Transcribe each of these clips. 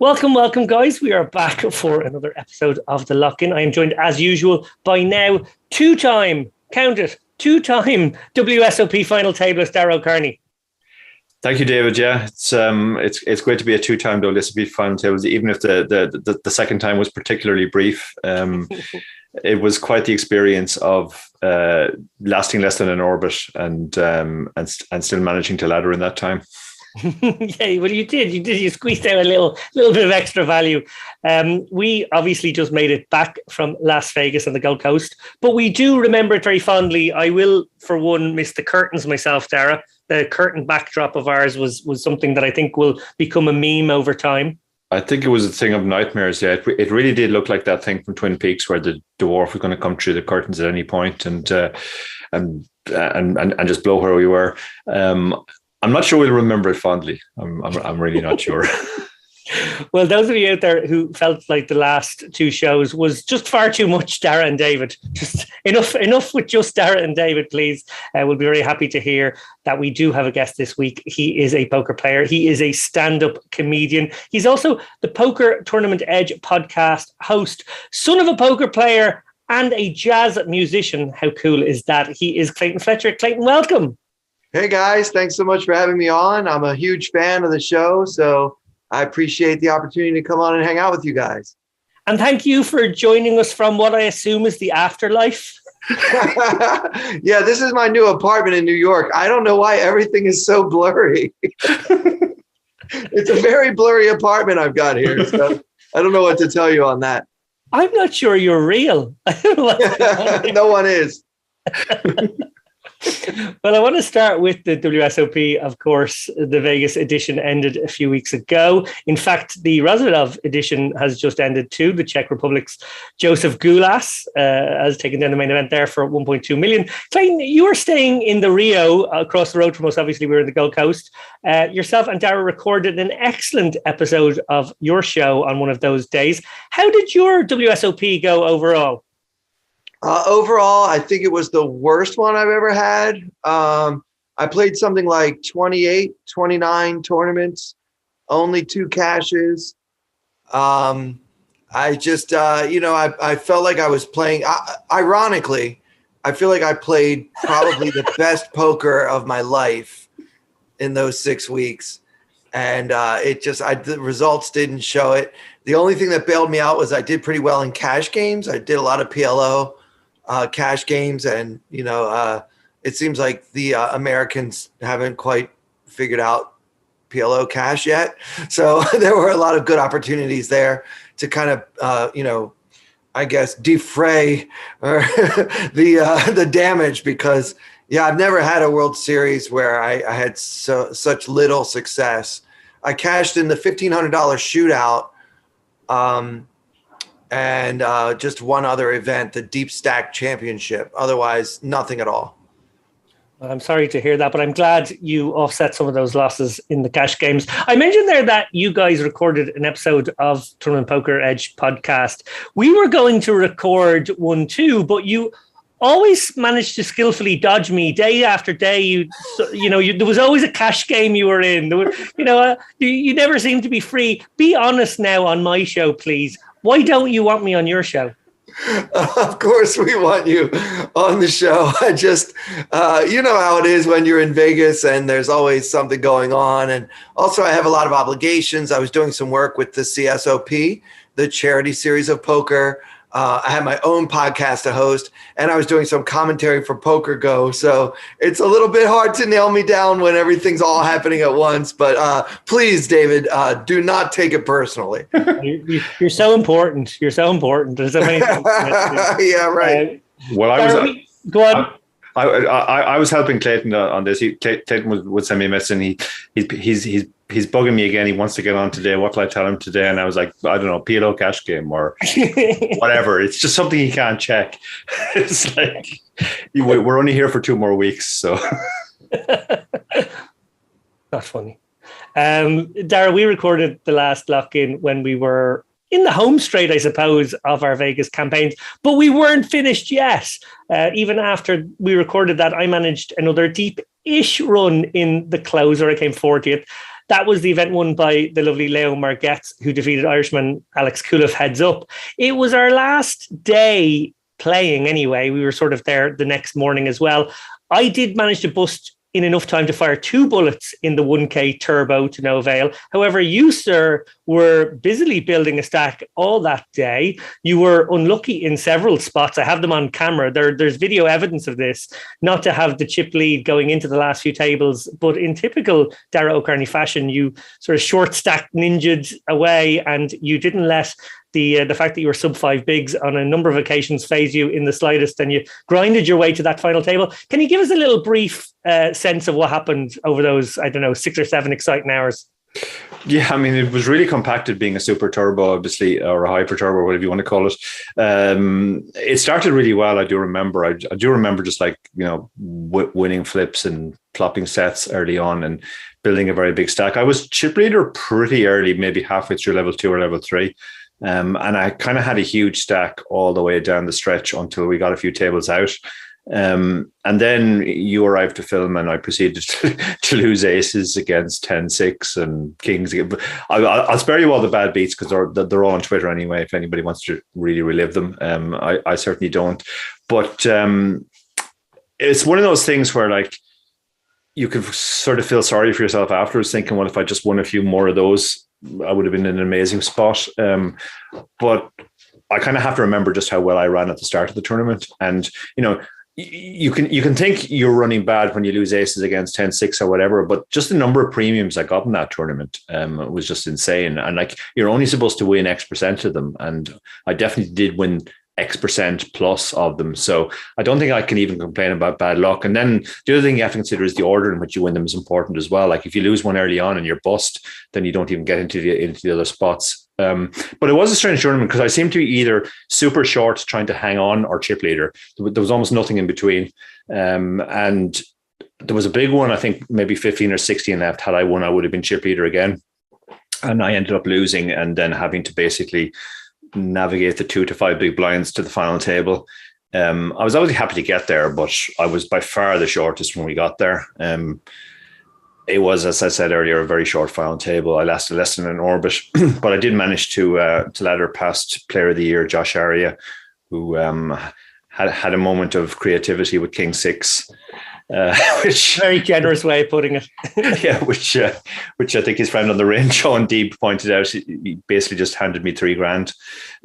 Welcome, guys. We are back for another episode of The Lock-In. I am joined, as usual, by now two-time WSOP final tableist Dara O'Kearney. Thank you, David. Yeah, it's great to be a two-time WSOP final tableist, even if the second time was particularly brief. It was quite the experience of lasting less than an orbit and still managing to ladder in that time. Yeah, well, you squeezed out a little bit of extra value. We obviously just made it back from Las Vegas and the Gold Coast, but we do remember it very fondly. I will, for one, miss the curtains myself, Dara. The curtain backdrop of ours was something that I think will become a meme over time. I think it was a thing of nightmares. Yeah, it really did look like that thing from Twin Peaks where the dwarf was going to come through the curtains at any point and just blow where we were. I'm not sure we'll remember it fondly. I'm really not sure. Well, those of you out there who felt like the last two shows was just far too much Dara and David, just enough with just Dara and David, please. We'll be very happy to hear that we do have a guest this week. He is a poker player. He is a stand-up comedian. He's also the Poker Tournament Edge podcast host, son of a poker player and a jazz musician. How cool is that? He is Clayton Fletcher. Clayton, welcome. Hey guys, thanks so much for having me on. I'm a huge fan of the show, so I appreciate the opportunity to come on and hang out with you guys. And thank you for joining us from what I assume is the afterlife. Yeah, this is my new apartment in New York. I don't know why everything is so blurry. It's a very blurry apartment I've got here, so I don't know what to tell you on that. I'm not sure you're real. No one is. Well, I want to start with the WSOP. Of course, the Vegas edition ended a few weeks ago. In fact, the Razvedov edition has just ended too. The Czech Republic's Joseph Gulas has taken down the main event there for 1.2 million. Clayton, you were staying in the Rio across the road from us. Obviously, we were in the Gold Coast. Yourself and Dara recorded an excellent episode of your show on one of those days. How did your WSOP go overall? Overall, I think it was the worst one I've ever had. I played something like 28, 29 tournaments, only 2 cashes. I just, I felt like I was playing, ironically, I feel like I played probably the best poker of my life in those 6 weeks. And the results didn't show it. The only thing that bailed me out was I did pretty well in cash games. I did a lot of PLO. Cash games, and it seems like the Americans haven't quite figured out PLO cash yet. So there were a lot of good opportunities there to kind of I guess defray the damage, because I've never had a World Series where I had such little success. I cashed in the $1,500 shootout. And just one other event, the Deep Stack Championship. Otherwise, nothing at all. Well, I'm sorry to hear that, but I'm glad you offset some of those losses in the cash games. I mentioned there that you guys recorded an episode of Tournament Poker Edge podcast. We were going to record one too, but you always managed to skillfully dodge me day after day. There was always a cash game you were in. You never seemed to be free. Be honest now on my show, please. Why don't you want me on your show? Of course we want you on the show. I just, you know how it is when you're in Vegas and there's always something going on. And also I have a lot of obligations. I was doing some work with the CSOP, the Charity Series of Poker. I had my own podcast to host, and I was doing some commentary for Poker Go. So it's a little bit hard to nail me down when everything's all happening at once. But please, David, do not take it personally. You're so important. You're so important. There's so many things. Yeah, right. Go on. I was helping Clayton on this. Clayton would send me a message, and he's bugging me again. He wants to get on today. What will I tell him today? And I was like, I don't know, PLO cash game or whatever. It's just something he can't check. It's like, we're only here for 2 more weeks. So not funny. Dara, we recorded the last lock-in when we were in the home straight, I suppose, of our Vegas campaigns, but we weren't finished yet. Even after we recorded that, I managed another deep-ish run in the closer. I came 40th. That was the event won by the lovely Leo Margetts, who defeated Irishman Alex Kulev heads up. It was our last day playing anyway. We were sort of there the next morning as well. I did manage to bust in enough time to fire 2 bullets in the 1K turbo to no avail. However, you, sir, were busily building a stack all that day. You were unlucky in several spots. I have them on camera. There's video evidence of this, not to have the chip lead going into the last few tables, but in typical Dara O'Kearney fashion, you sort of short stack ninja'd away, and you didn't let the fact that you were sub 5 bigs on a number of occasions phase you in the slightest, and you grinded your way to that final table. Can you give us a little brief sense of what happened over those, 6 or 7 exciting hours? Yeah, I mean, it was really compacted being a super turbo, obviously, or a hyper turbo, whatever you want to call it. It started really well. I do remember. I do remember just winning flips and flopping sets early on and building a very big stack. I was chip leader pretty early, maybe halfway through level 2 or level 3. And I kind of had a huge stack all the way down the stretch until we got a few tables out. And then you arrived to film, and I proceeded to lose aces against 10-6 and kings. I'll spare you all the bad beats because they're all on Twitter anyway, if anybody wants to really relive them. I certainly don't. But it's one of those things where you can sort of feel sorry for yourself afterwards, thinking, well, if I just won a few more of those, I would have been in an amazing spot. But I kind of have to remember just how well I ran at the start of the tournament. And, you can think you're running bad when you lose aces against 10-6 or whatever, but just the number of premiums I got in that tournament was just insane. And you're only supposed to win X% of them. And I definitely did win X% plus of them. So I don't think I can even complain about bad luck. And then the other thing you have to consider is the order in which you win them is important as well. If you lose one early on and you're bust, then you don't even get into the other spots. But it was a strange tournament because I seemed to be either super short trying to hang on or chip leader. There was almost nothing in between. And there was a big one, I think maybe 15 or 16 left. Had I won, I would have been chip leader again. And I ended up losing and then having to basically navigate the 2 to 5 big blinds to the final table. I was obviously happy to get there, but I was by far the shortest when we got there. It was, as I said earlier, a very short final table. I lasted less than an orbit, but I did manage to ladder past Player of the Year Josh Aria, who had a moment of creativity with King 6. Which very generous way of putting it. Yeah, which I think his friend on the range, Sean Deeb, pointed out. He basically just handed me $3,000.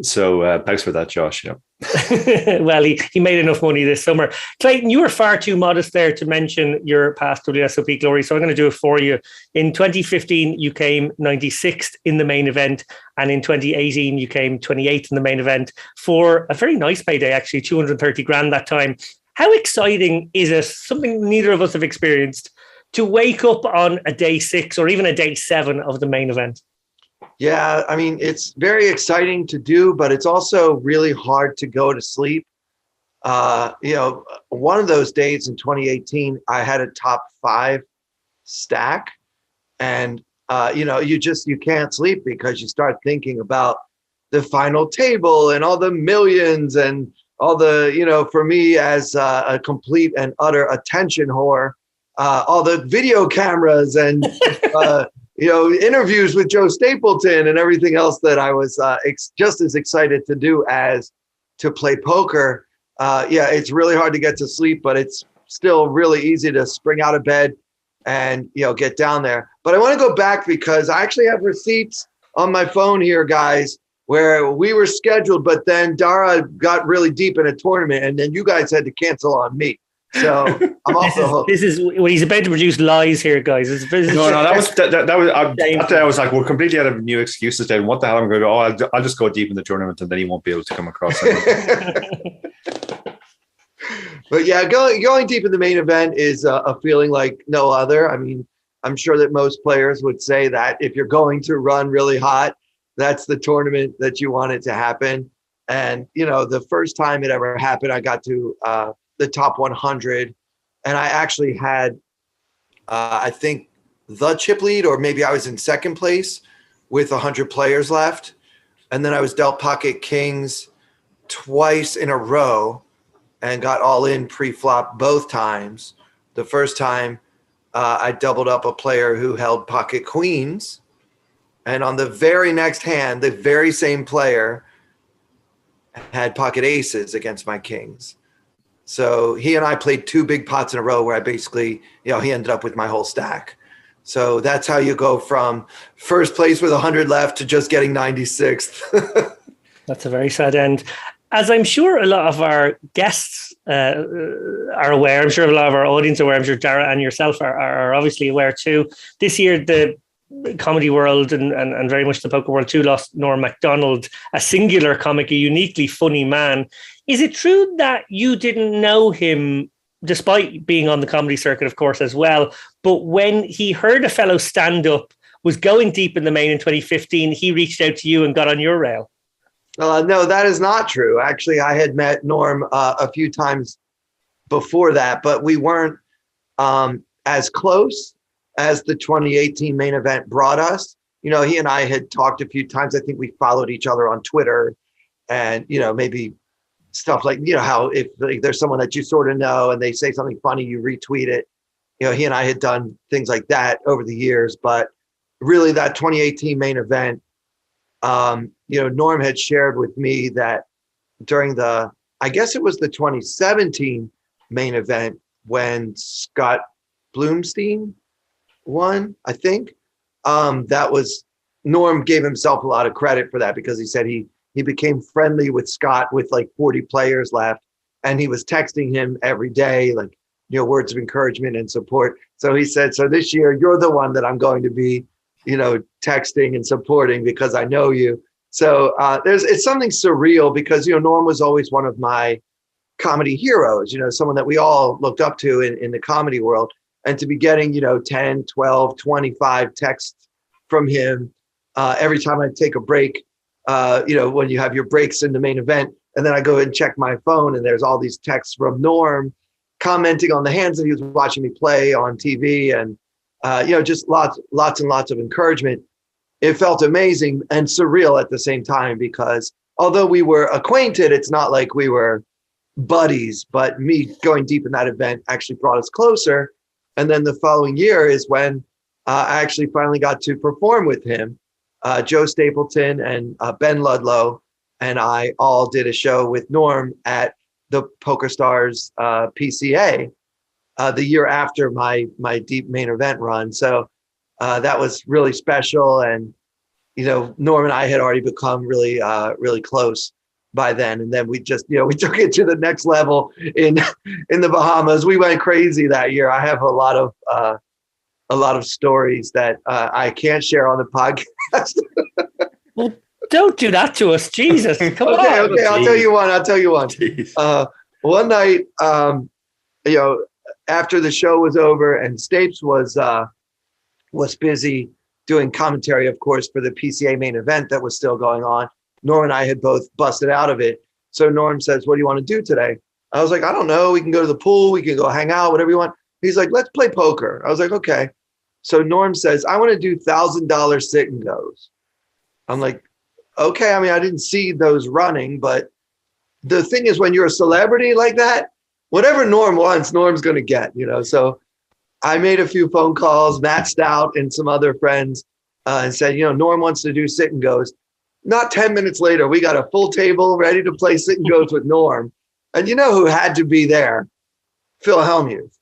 So thanks for that, Josh. Yeah. Well, he made enough money this summer. Clayton, you were far too modest there to mention your past WSOP glory, so I'm going to do it for you. In 2015, you came 96th in the main event, and in 2018, you came 28th in the main event for a very nice payday, actually, $230,000 that time. How exciting is it, something neither of us have experienced, to wake up on a day 6 or even a day 7 of the main event? Yeah, I mean, it's very exciting to do, but it's also really hard to go to sleep. One of those days in 2018, I had a top 5 stack, and you can't sleep because you start thinking about the final table and all the millions and all the, for me as a complete and utter attention whore, all the video cameras and, interviews with Joe Stapleton and everything else that I was just as excited to do as to play poker. It's really hard to get to sleep, but it's still really easy to spring out of bed and, get down there. But I want to go back because I actually have receipts on my phone here, guys, where we were scheduled, but then Dara got really deep in a tournament, and then you guys had to cancel on me. So I'm also this is when he's about to produce lies here, guys. I was like, we're completely out of new excuses. Then what the hell am I going to do? I'll just go deep in the tournament, and then he won't be able to come across it. But yeah, going deep in the main event is a feeling like no other. I mean, I'm sure that most players would say that if you're going to run really hot, that's the tournament that you want it to happen. And, the first time it ever happened, I got to the top 100. And I actually had, I think, the chip lead, or maybe I was in second place with 100 players left. And then I was dealt pocket kings twice in a row and got all in pre-flop both times. The first time I doubled up a player who held pocket queens. And on the very next hand, the very same player had pocket aces against my kings. So he and I played 2 big pots in a row where I basically, he ended up with my whole stack. So that's how you go from first place with 100 left to just getting 96th. That's a very sad end. As I'm sure a lot of our guests are aware, I'm sure a lot of our audience are aware, I'm sure Dara and yourself are obviously aware too. This year, the comedy world and very much the poker world too lost Norm MacDonald, a singular comic, a uniquely funny man. Is it true that you didn't know him, despite being on the comedy circuit, of course, as well, but when he heard a fellow stand-up was going deep in the main in 2015, he reached out to you and got on your rail? No, that is not true. Actually, I had met Norm a few times before that, but we weren't as close as the 2018 main event brought us. He and I had talked a few times. I think we followed each other on Twitter and, maybe stuff like, how if like, there's someone that you sort of know and they say something funny, you retweet it. He and I had done things like that over the years, but really that 2018 main event, Norm had shared with me that during I guess it was the 2017 main event when Scott Bloomstein won, I think. That was, Norm gave himself a lot of credit for that because he said he became friendly with Scott with like 40 players left. And he was texting him every day, like, words of encouragement and support. So he said, so this year, you're the one that I'm going to be, texting and supporting because I know you. So it's something surreal because, Norm was always one of my comedy heroes, someone that we all looked up to in the comedy world. And to be getting, 10, 12, 25 texts from him every time I take a break, when you have your breaks in the main event, and then I go and check my phone and there's all these texts from Norm commenting on the hands that he was watching me play on TV and, just lots and lots of encouragement. It felt amazing and surreal at the same time because although we were acquainted, it's not like we were buddies, but me going deep in that event actually brought us closer. And then the following year is when I actually finally got to perform with him. Joe Stapleton and Ben Ludlow and I all did a show with Norm at the PokerStars PCA the year after my deep main event run. So that was really special. And, Norm and I had already become really, really close by then. And then we just, we took it to the next level in the Bahamas. We went crazy that year. I have a lot of stories that I can't share on the podcast. Well, don't do that to us, Jesus! Come on. Okay. I'll tell you one. One night, after the show was over and Stapes was busy doing commentary, of course, for the PCA main event that was still going on. Norm and I had both busted out of it. So Norm says, "What do you want to do today?" I was like, "I don't know. We can go to the pool. We can go hang out, whatever you want." He's like, "Let's play poker." I was like, "Okay." So Norm says, "I want to do $1,000 sit and goes." I'm like, "Okay." I mean, I didn't see those running, but the thing is, when you're a celebrity like that, whatever Norm wants, Norm's going to get, So I made a few phone calls, Matt Stout and some other friends, and said, Norm wants to do sit and goes. Not 10 minutes later, we got a full table ready to play sit and goes with Norm. And you know who had to be there? Phil Hellmuth,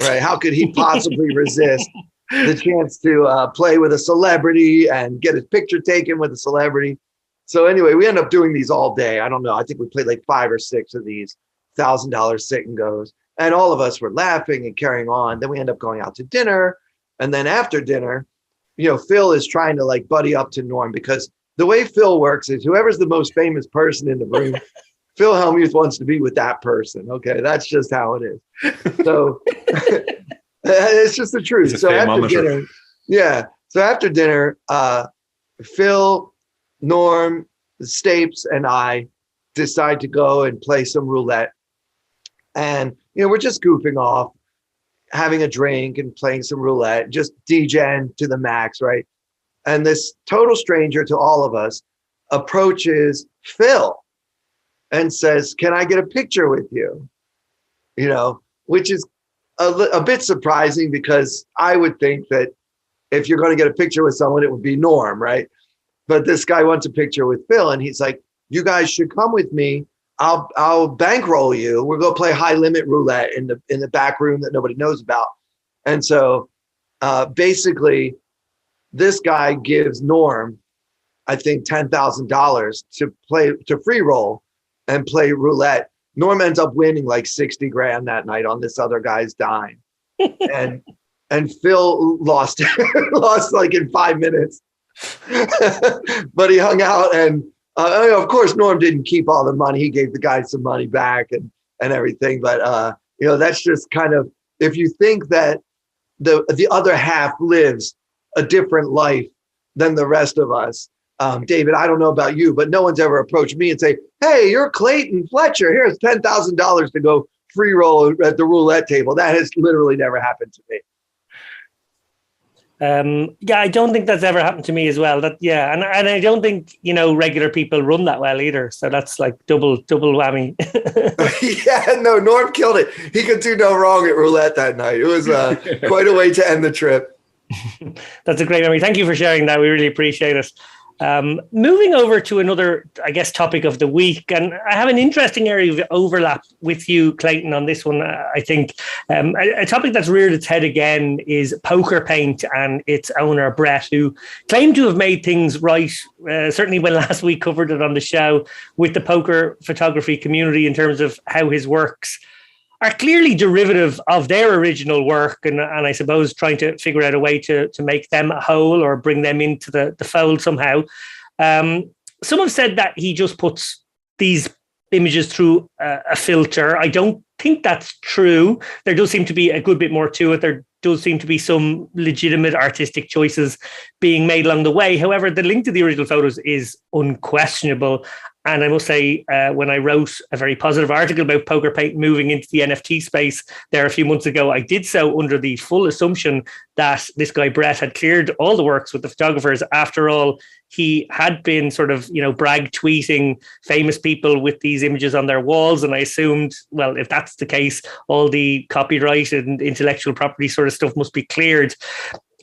right? How could he possibly resist the chance to play with a celebrity and get his picture taken with a celebrity? So anyway, we end up doing these all day. I don't know. I think we played like 5 or 6 of these $1,000 sit and goes. And all of us were laughing and carrying on. Then we end up going out to dinner. And then after dinner, Phil is trying to like buddy up to Norm because the way Phil works is whoever's the most famous person in the room, Phil Hellmuth wants to be with that person. Okay, that's just how it is. So it's just the truth. So after dinner, So after dinner, Phil, Norm, Stapes, and I decide to go and play some roulette. And, we're just goofing off, having a drink and playing some roulette, just DJing to the max, right? And this total stranger to all of us approaches Phil and says, "Can I get a picture with you?" Which is a bit surprising because I would think that if you're going to get a picture with someone, it would be Norm, right? But this guy wants a picture with Phil, and he's like, "You guys should come with me. I'll bankroll you. We'll go play high limit roulette in the back room that nobody knows about." And so basically, this guy gives Norm, I think, $10,000 to free roll and play roulette. Norm ends up winning like 60 grand that night on this other guy's dime. and Phil lost like in 5 minutes. But he hung out, and of course Norm didn't keep all the money. He gave the guy some money back and everything. But that's just kind of, if you think that the other half lives a different life than the rest of us. David, I don't know about you, but no one's ever approached me and say, "Hey, you're Clayton Fletcher. Here's $10,000 to go free roll at the roulette table." That has literally never happened to me. I don't think that's ever happened to me as well. And I don't think regular people run that well either. So that's like double whammy. No, Norm killed it. He could do no wrong at roulette that night. It was quite a way to end the trip. That's a great memory. Thank you for sharing that. We really appreciate it. Moving over to another, I guess, topic of the week, and I have an interesting area of overlap with you, Clayton, on this one. I think a topic that's reared its head again is PokerPaint and its owner, Brett, who claimed to have made things right, certainly when last week covered it on the show, with the poker photography community in terms of how his works are clearly derivative of their original work, and I suppose trying to figure out a way to make them whole or bring them into the fold somehow. Some have said that he just puts these images through a filter. I don't think that's true. There does seem to be a good bit more to it. There does seem to be some legitimate artistic choices being made along the way. However, the link to the original photos is unquestionable. And I must say, when I wrote a very positive article about PokerPaint moving into the NFT space there a few months ago, I did so under the full assumption that this guy, Brett, had cleared all the works with the photographers. After all, he had been sort of, brag tweeting famous people with these images on their walls. And I assumed, well, if that's the case, all the copyright and intellectual property sort of stuff must be cleared.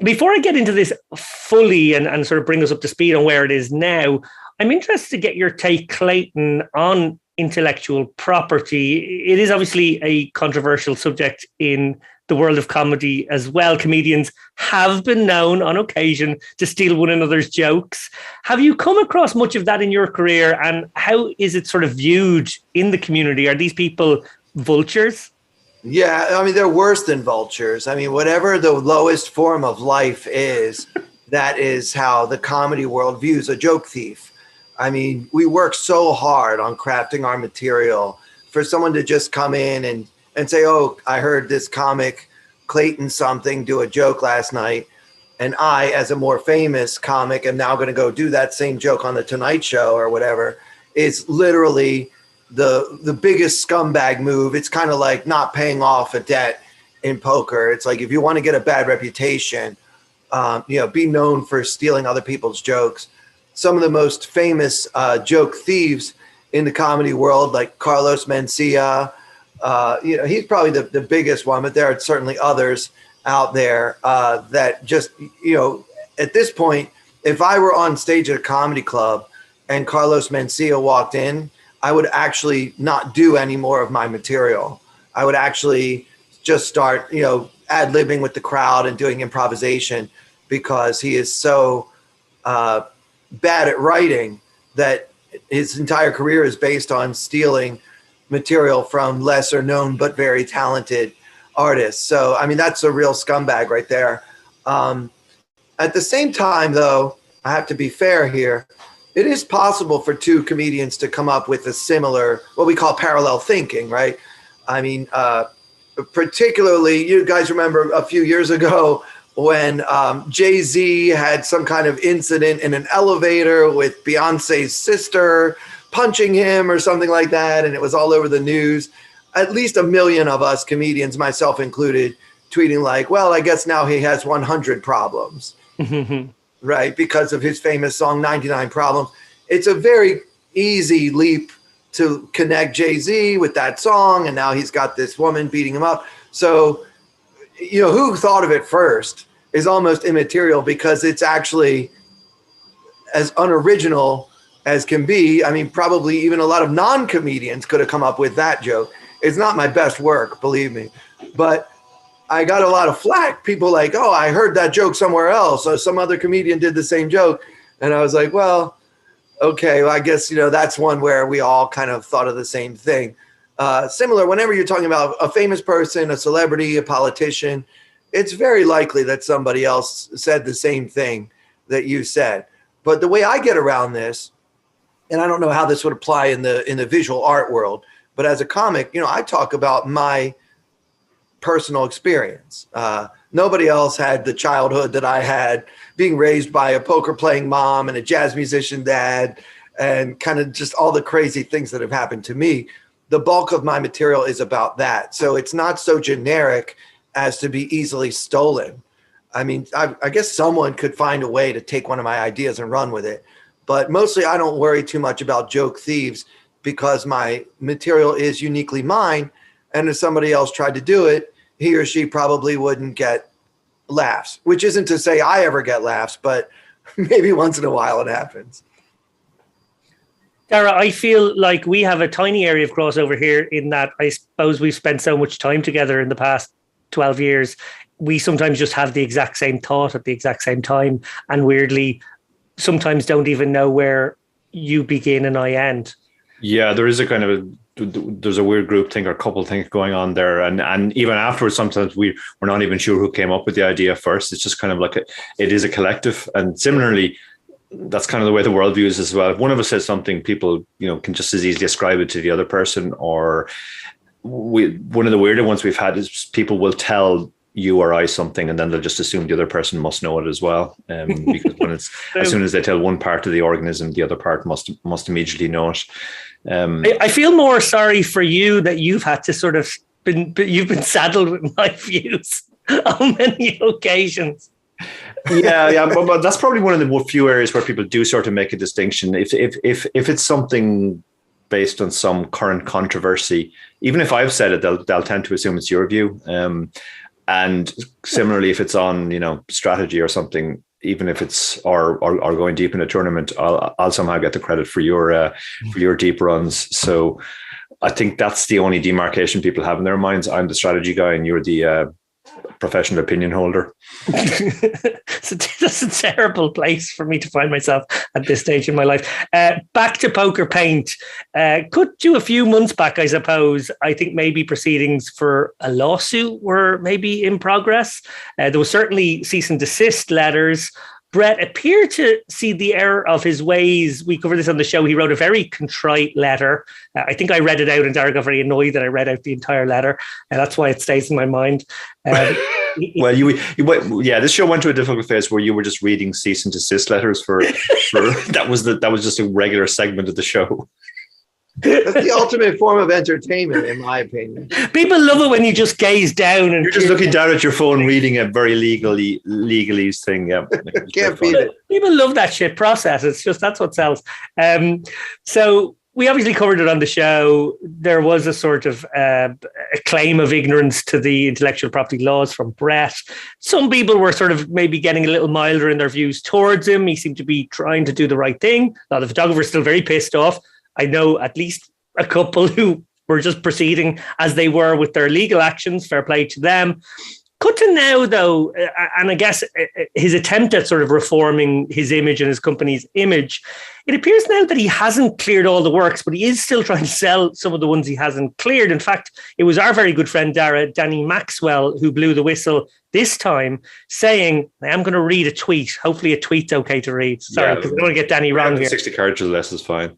Before I get into this fully and sort of bring us up to speed on where it is now, I'm interested to get your take, Clayton, on intellectual property. It is obviously a controversial subject in the world of comedy as well. Comedians have been known on occasion to steal one another's jokes. Have you come across much of that in your career, and how is it sort of viewed in the community? Are these people vultures? Yeah, I mean, they're worse than vultures. I mean, whatever the lowest form of life is, that is how the comedy world views a joke thief. I mean, we work so hard on crafting our material for someone to just come in and say, "Oh, I heard this comic, Clayton something, do a joke last night. And I, as a more famous comic, am now going to go do that same joke on the Tonight Show," or whatever. It's literally the biggest scumbag move. It's kind of like not paying off a debt in poker. It's like, if you want to get a bad reputation, be known for stealing other people's jokes. Some of the most famous joke thieves in the comedy world, like Carlos Mencia, he's probably the biggest one, but there are certainly others out there that just, at this point, if I were on stage at a comedy club and Carlos Mencia walked in, I would actually not do any more of my material. I would actually just start, ad-libbing with the crowd and doing improvisation, because he is so bad at writing that his entire career is based on stealing material from lesser known but very talented artists. So, I mean, that's a real scumbag right there. At the same time, though, I have to be fair here. It is possible for two comedians to come up with a similar, what we call parallel thinking, right? I mean, particularly, you guys remember a few years ago when Jay-Z had some kind of incident in an elevator with Beyonce's sister punching him or something like that, and it was all over the news. At least 1 million of us comedians, myself included, tweeting like, "Well, I guess now he has 100 problems," right? Because of his famous song, 99 Problems. It's a very easy leap to connect Jay-Z with that song, and now he's got this woman beating him up. So who thought of it first is almost immaterial because it's actually as unoriginal as can be. I mean, probably even a lot of non-comedians could have come up with that joke. It's not my best work, believe me, but I got a lot of flack. People like, oh, I heard that joke somewhere else. So some other comedian did the same joke. And I was like, well, okay, well, I guess, that's one where we all kind of thought of the same thing. Similar, whenever you're talking about a famous person, a celebrity, a politician, it's very likely that somebody else said the same thing that you said. But the way I get around this, and I don't know how this would apply in the visual art world, but as a comic, I talk about my personal experience. Nobody else had the childhood that I had, being raised by a poker playing mom and a jazz musician dad, and kind of just all the crazy things that have happened to me. The bulk of my material is about that. So it's not so generic as to be easily stolen. I mean, I guess someone could find a way to take one of my ideas and run with it. But mostly I don't worry too much about joke thieves because my material is uniquely mine. And if somebody else tried to do it, he or she probably wouldn't get laughs, which isn't to say I ever get laughs, but maybe once in a while it happens. Dara, I feel like we have a tiny area of crossover here in that I suppose we've spent so much time together in the past 12 years. We sometimes just have the exact same thought at the exact same time, and weirdly sometimes don't even know where you begin and I end. Yeah, there is a kind of there's a weird group thing or couple thing going on there, and even afterwards sometimes we're not even sure who came up with the idea first. It's just kind of like it is a collective, and similarly that's kind of the way the world views as well. If one of us says something, people can just as easily ascribe it to the other person. Or one of the weirder ones we've had is people will tell you or I something, and then they'll just assume the other person must know it as well. Because when it's as soon as they tell one part of the organism, the other part must immediately know it. I feel more sorry for you that you've had to sort of you've been saddled with my views on many occasions. Yeah, but that's probably one of the few areas where people do sort of make a distinction. If it's something based on some current controversy, even if I've said it, they'll tend to assume it's your view. And similarly, if it's on strategy or something, even if it's or going deep in a tournament, I'll somehow get the credit for your deep runs. So I think that's the only demarcation people have in their minds. I'm the strategy guy, and you're the professional opinion holder. So that's a terrible place for me to find myself at this stage in my life. Back to PokerPaint. Could you a few months back, I suppose, I think maybe proceedings for a lawsuit were maybe in progress. There was certainly cease and desist letters. Brett appeared to see the error of his ways. We covered this on the show. He wrote a very contrite letter. I think I read it out, and Dara got very annoyed that I read out the entire letter. And that's why it stays in my mind. Well, this show went to a difficult phase where you were just reading cease and desist letters for that was just a regular segment of the show. That's the ultimate form of entertainment, in my opinion. People love it when you just gaze down and you're just looking down at your phone, reading a very legalese thing. Yeah, can't beat it. People love that shit process. It's just that's what sells. So we obviously covered it on the show. There was a sort of a claim of ignorance to the intellectual property laws from Brett. Some people were sort of maybe getting a little milder in their views towards him. He seemed to be trying to do the right thing. Now, the photographers are still very pissed off. I know at least a couple who were just proceeding as they were with their legal actions. Fair play to them. Cut to now, though, and I guess his attempt at sort of reforming his image and his company's image, it appears now that he hasn't cleared all the works, but he is still trying to sell some of the ones he hasn't cleared. In fact, it was our very good friend, Dara, Danny Maxwell, who blew the whistle this time, saying, I'm going to read a tweet. Hopefully a tweet's okay to read. Sorry, because I don't want to get Danny wrong here. 60 characters or less is fine.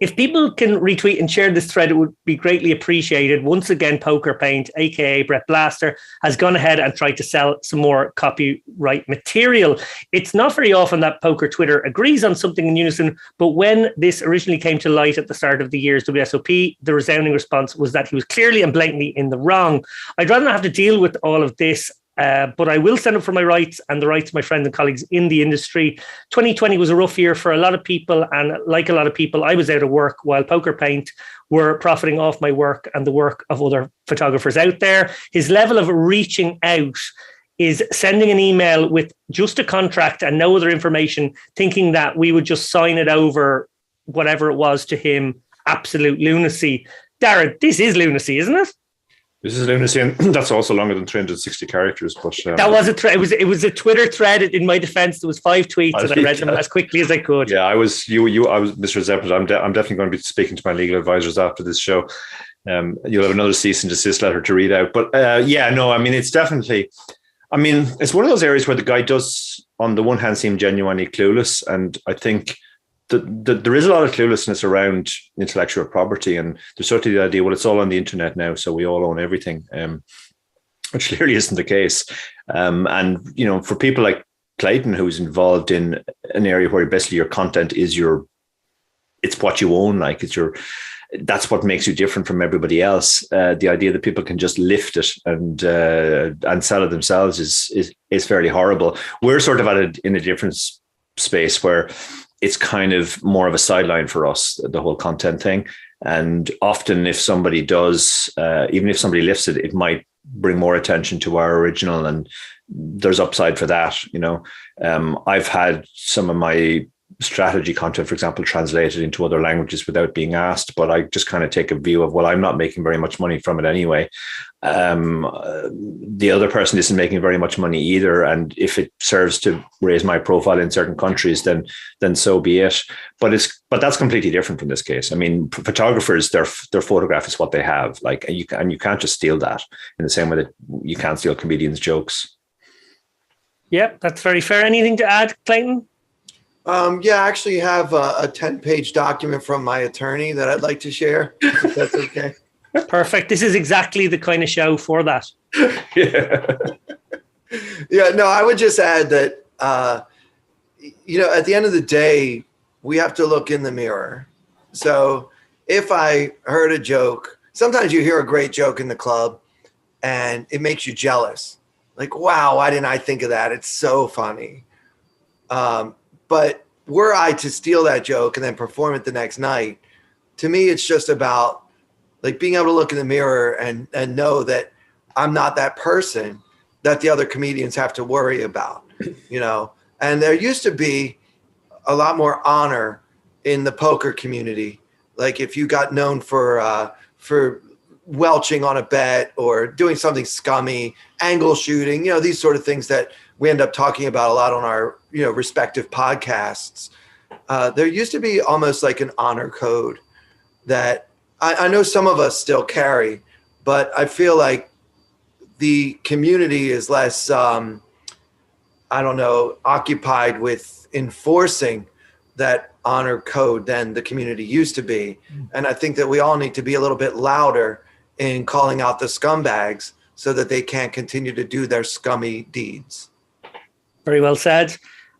If people can retweet and share this thread, it would be greatly appreciated. Once again, PokerPaint, aka Brett Blaster, has gone ahead and tried to sell some more copyright material. It's not very often that Poker Twitter agrees on something in unison, but when this originally came to light at the start of the year's WSOP, the resounding response was that he was clearly and blatantly in the wrong. I'd rather not have to deal with all of this but I will stand up for my rights and the rights of my friends and colleagues in the industry. 2020 was a rough year for a lot of people, and like a lot of people, I was out of work while PokerPaint were profiting off my work and the work of other photographers out there. His level of reaching out is sending an email with just a contract and no other information, thinking that we would just sign it over, whatever it was to him. Absolute lunacy. Dara, this is lunacy, isn't it? This is lunacy, and that's also longer than 360 characters. But that was a thread. It was a Twitter thread. In my defense, there was 5 tweets, and I read them as quickly as I could. Yeah, I was Mr. Zeppelin. I'm definitely going to be speaking to my legal advisors after this show. You'll have another cease and desist letter to read out. But it's definitely. I mean, it's one of those areas where the guy does, on the one hand, seem genuinely clueless, and I think there is a lot of cluelessness around intellectual property, and there's certainly the idea, well, it's all on the internet now, so we all own everything, which clearly isn't the case. And, for people like Clayton, who's involved in an area where basically your content is it's what you own, like that's what makes you different from everybody else. The idea that people can just lift it and sell it themselves is fairly horrible. We're sort of in a different space where it's kind of more of a sideline for us, the whole content thing. And often if somebody does, even if somebody lifts it, it might bring more attention to our original, and there's upside for that. I've had some of my strategy content, for example, translated into other languages without being asked, but I just kind of take a view of, well, I'm not making very much money from it anyway. The other person isn't making very much money either, and if it serves to raise my profile in certain countries, then so be it. But that's completely different from this case. I mean, photographers, their photograph is what they have, like, and you can't just steal that in the same way that you can't steal comedians' jokes. Yeah, that's very fair. Anything to add, Clayton? I actually have a 10-page document from my attorney that I'd like to share, if that's okay. Perfect. This is exactly the kind of show for that. No, I would just add that, at the end of the day, we have to look in the mirror. So if I heard a joke, sometimes you hear a great joke in the club and it makes you jealous. Like, wow, why didn't I think of that? It's so funny. But were I to steal that joke and then perform it the next night, to me, it's just about like being able to look in the mirror and know that I'm not that person that the other comedians have to worry about, And there used to be a lot more honor in the poker community. Like if you got known for welching on a bet or doing something scummy, angle shooting, these sort of things that we end up talking about a lot on our, respective podcasts. There used to be almost like an honor code that I know some of us still carry, but I feel like the community is less, occupied with enforcing that honor code than the community used to be. And I think that we all need to be a little bit louder in calling out the scumbags so that they can't continue to do their scummy deeds. Very well said.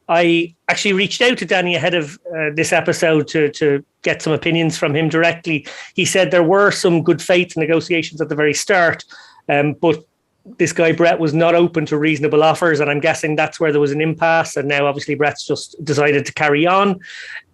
I actually reached out to Danny ahead of this episode to get some opinions from him directly. He said there were some good faith negotiations at the very start, but this guy Brett was not open to reasonable offers, and I'm guessing that's where there was an impasse, and now obviously Brett's just decided to carry on.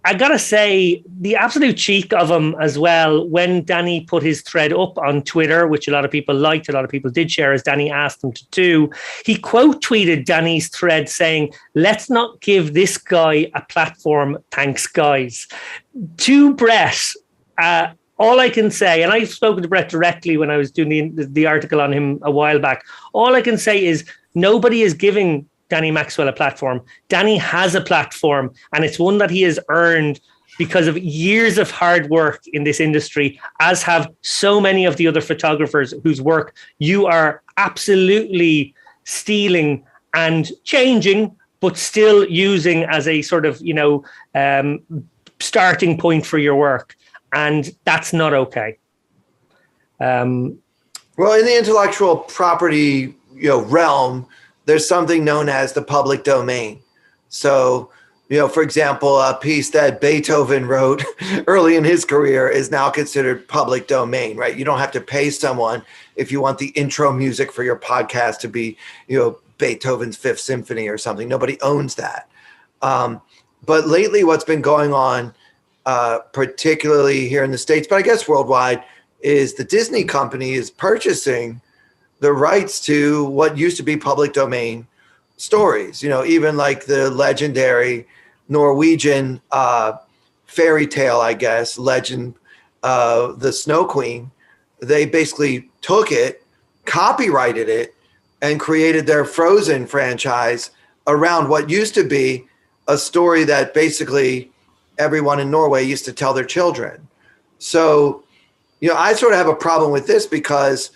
I gotta say, the absolute cheek of him as well, when Danny put his thread up on Twitter, which a lot of people liked, a lot of people did share, as Danny asked them to do, he quote tweeted Danny's thread saying, "Let's not give this guy a platform, thanks guys." To Brett, all I can say, and I've spoken to Brett directly when I was doing the article on him a while back, all I can say is nobody is giving Danny Maxwell a platform. Danny has a platform, and it's one that he has earned because of years of hard work in this industry, as have so many of the other photographers whose work you are absolutely stealing and changing, but still using as a sort of, starting point for your work. And that's not okay. Well, in the intellectual property realm, there's something known as the public domain. So For example, a piece that Beethoven wrote early in his career is now considered public domain, right? You don't have to pay someone if you want the intro music for your podcast to be, Beethoven's Fifth Symphony or something. Nobody owns that. But lately what's been going on, particularly here in the States, but I guess worldwide, is the Disney company is purchasing the rights to what used to be public domain stories, even like the legendary Norwegian fairy tale, I guess, legend, the Snow Queen. They basically took it, copyrighted it, and created their Frozen franchise around what used to be a story that basically everyone in Norway used to tell their children. So, I sort of have a problem with this because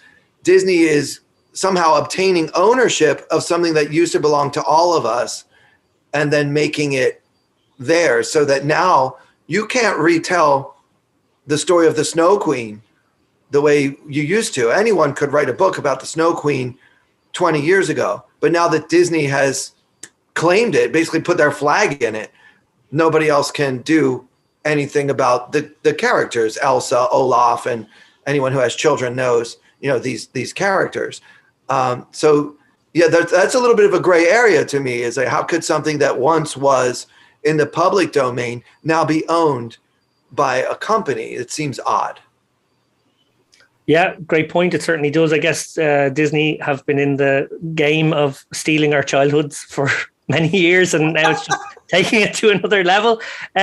Disney is somehow obtaining ownership of something that used to belong to all of us and then making it theirs, so that now you can't retell the story of the Snow Queen the way you used to. Anyone could write a book about the Snow Queen 20 years ago, but now that Disney has claimed it, basically put their flag in it, nobody else can do anything about the characters. Elsa, Olaf, and anyone who has children knows, these characters. So yeah, that's a little bit of a gray area to me, is like, how could something that once was in the public domain now be owned by a company? It seems odd. Yeah, great point. It certainly does. I guess Disney have been in the game of stealing our childhoods for many years, and now it's just taking it to another level.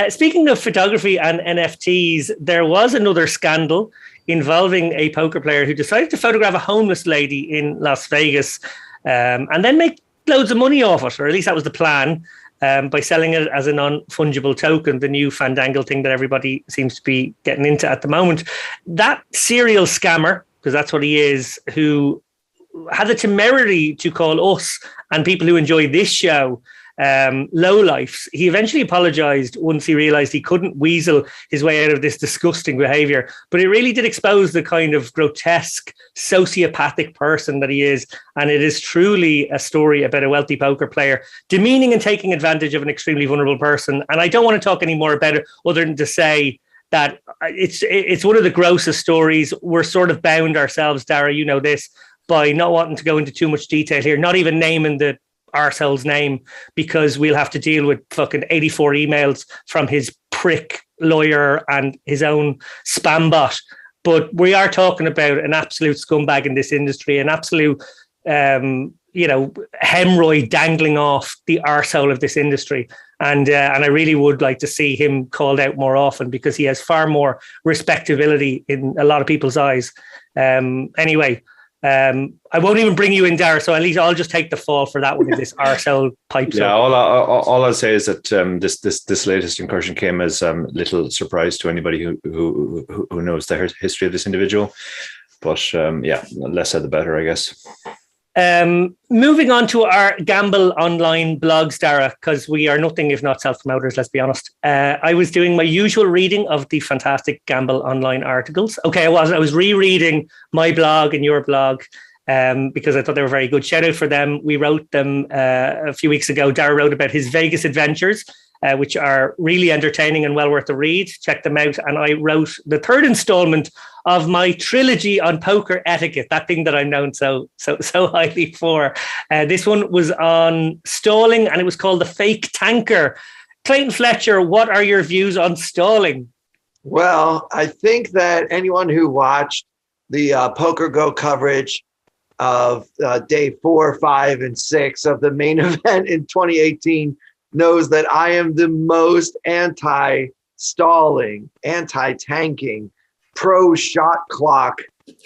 Speaking of photography and NFTs, there was another scandal involving a poker player who decided to photograph a homeless lady in Las Vegas and then make loads of money off it, or at least that was the plan, by selling it as a non-fungible token, the new Fandangle thing that everybody seems to be getting into at the moment. That serial scammer, because that's what he is, who had the temerity to call us and people who enjoy this show lowlifes. He eventually apologized once he realized he couldn't weasel his way out of this disgusting behavior. But it really did expose the kind of grotesque, sociopathic person that he is. And it is truly a story about a wealthy poker player demeaning and taking advantage of an extremely vulnerable person. And I don't want to talk any more about it other than to say that it's one of the grossest stories. We're sort of bound ourselves, Dara, you know this, by not wanting to go into too much detail here, not even naming the arsehole's name, because we'll have to deal with fucking 84 emails from his prick lawyer and his own spam bot. But we are talking about an absolute scumbag in this industry, an absolute, hemorrhoid dangling off the arsehole of this industry. And I really would like to see him called out more often, because he has far more respectability in a lot of people's eyes. Anyway, I won't even bring you in, Dara, so at least I'll just take the fall for that one if this arsehole pipes up. All I'll say is that this latest incursion came as little surprise to anybody who knows the history of this individual. But less said the better, I guess. Moving on to our Gamble Online blogs, Dara, because we are nothing if not self-promoters, let's be honest. I was doing my usual reading of the fantastic Gamble Online articles. Okay, I was rereading my blog and your blog because I thought they were very good. Shout out for them. We wrote them a few weeks ago. Dara wrote about his Vegas adventures, which are really entertaining and well worth a read. Check them out. And I wrote the third installment of my trilogy on poker etiquette, that thing that I'm known so highly for. This one was on stalling, and it was called The Fake Tanker. Clayton Fletcher, what are your views on stalling? Well, I think that anyone who watched the Poker Go coverage of day 4, 5, and 6 of the main event in 2018 knows that I am the most anti-stalling, anti-tanking, pro-shot clock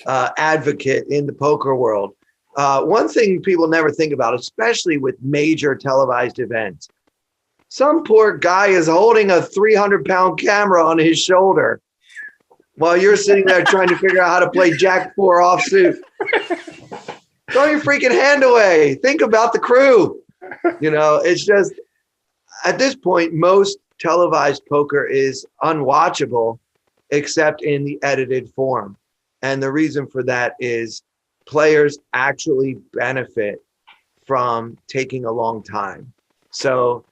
advocate in the poker world. One thing people never think about, especially with major televised events, some poor guy is holding a 300-pound camera on his shoulder while you're sitting there trying to figure out how to play Jack 4 offsuit. Throw your freaking hand away. Think about the crew. It's just, at this point, most televised poker is unwatchable except in the edited form. And the reason for that is players actually benefit from taking a long time. So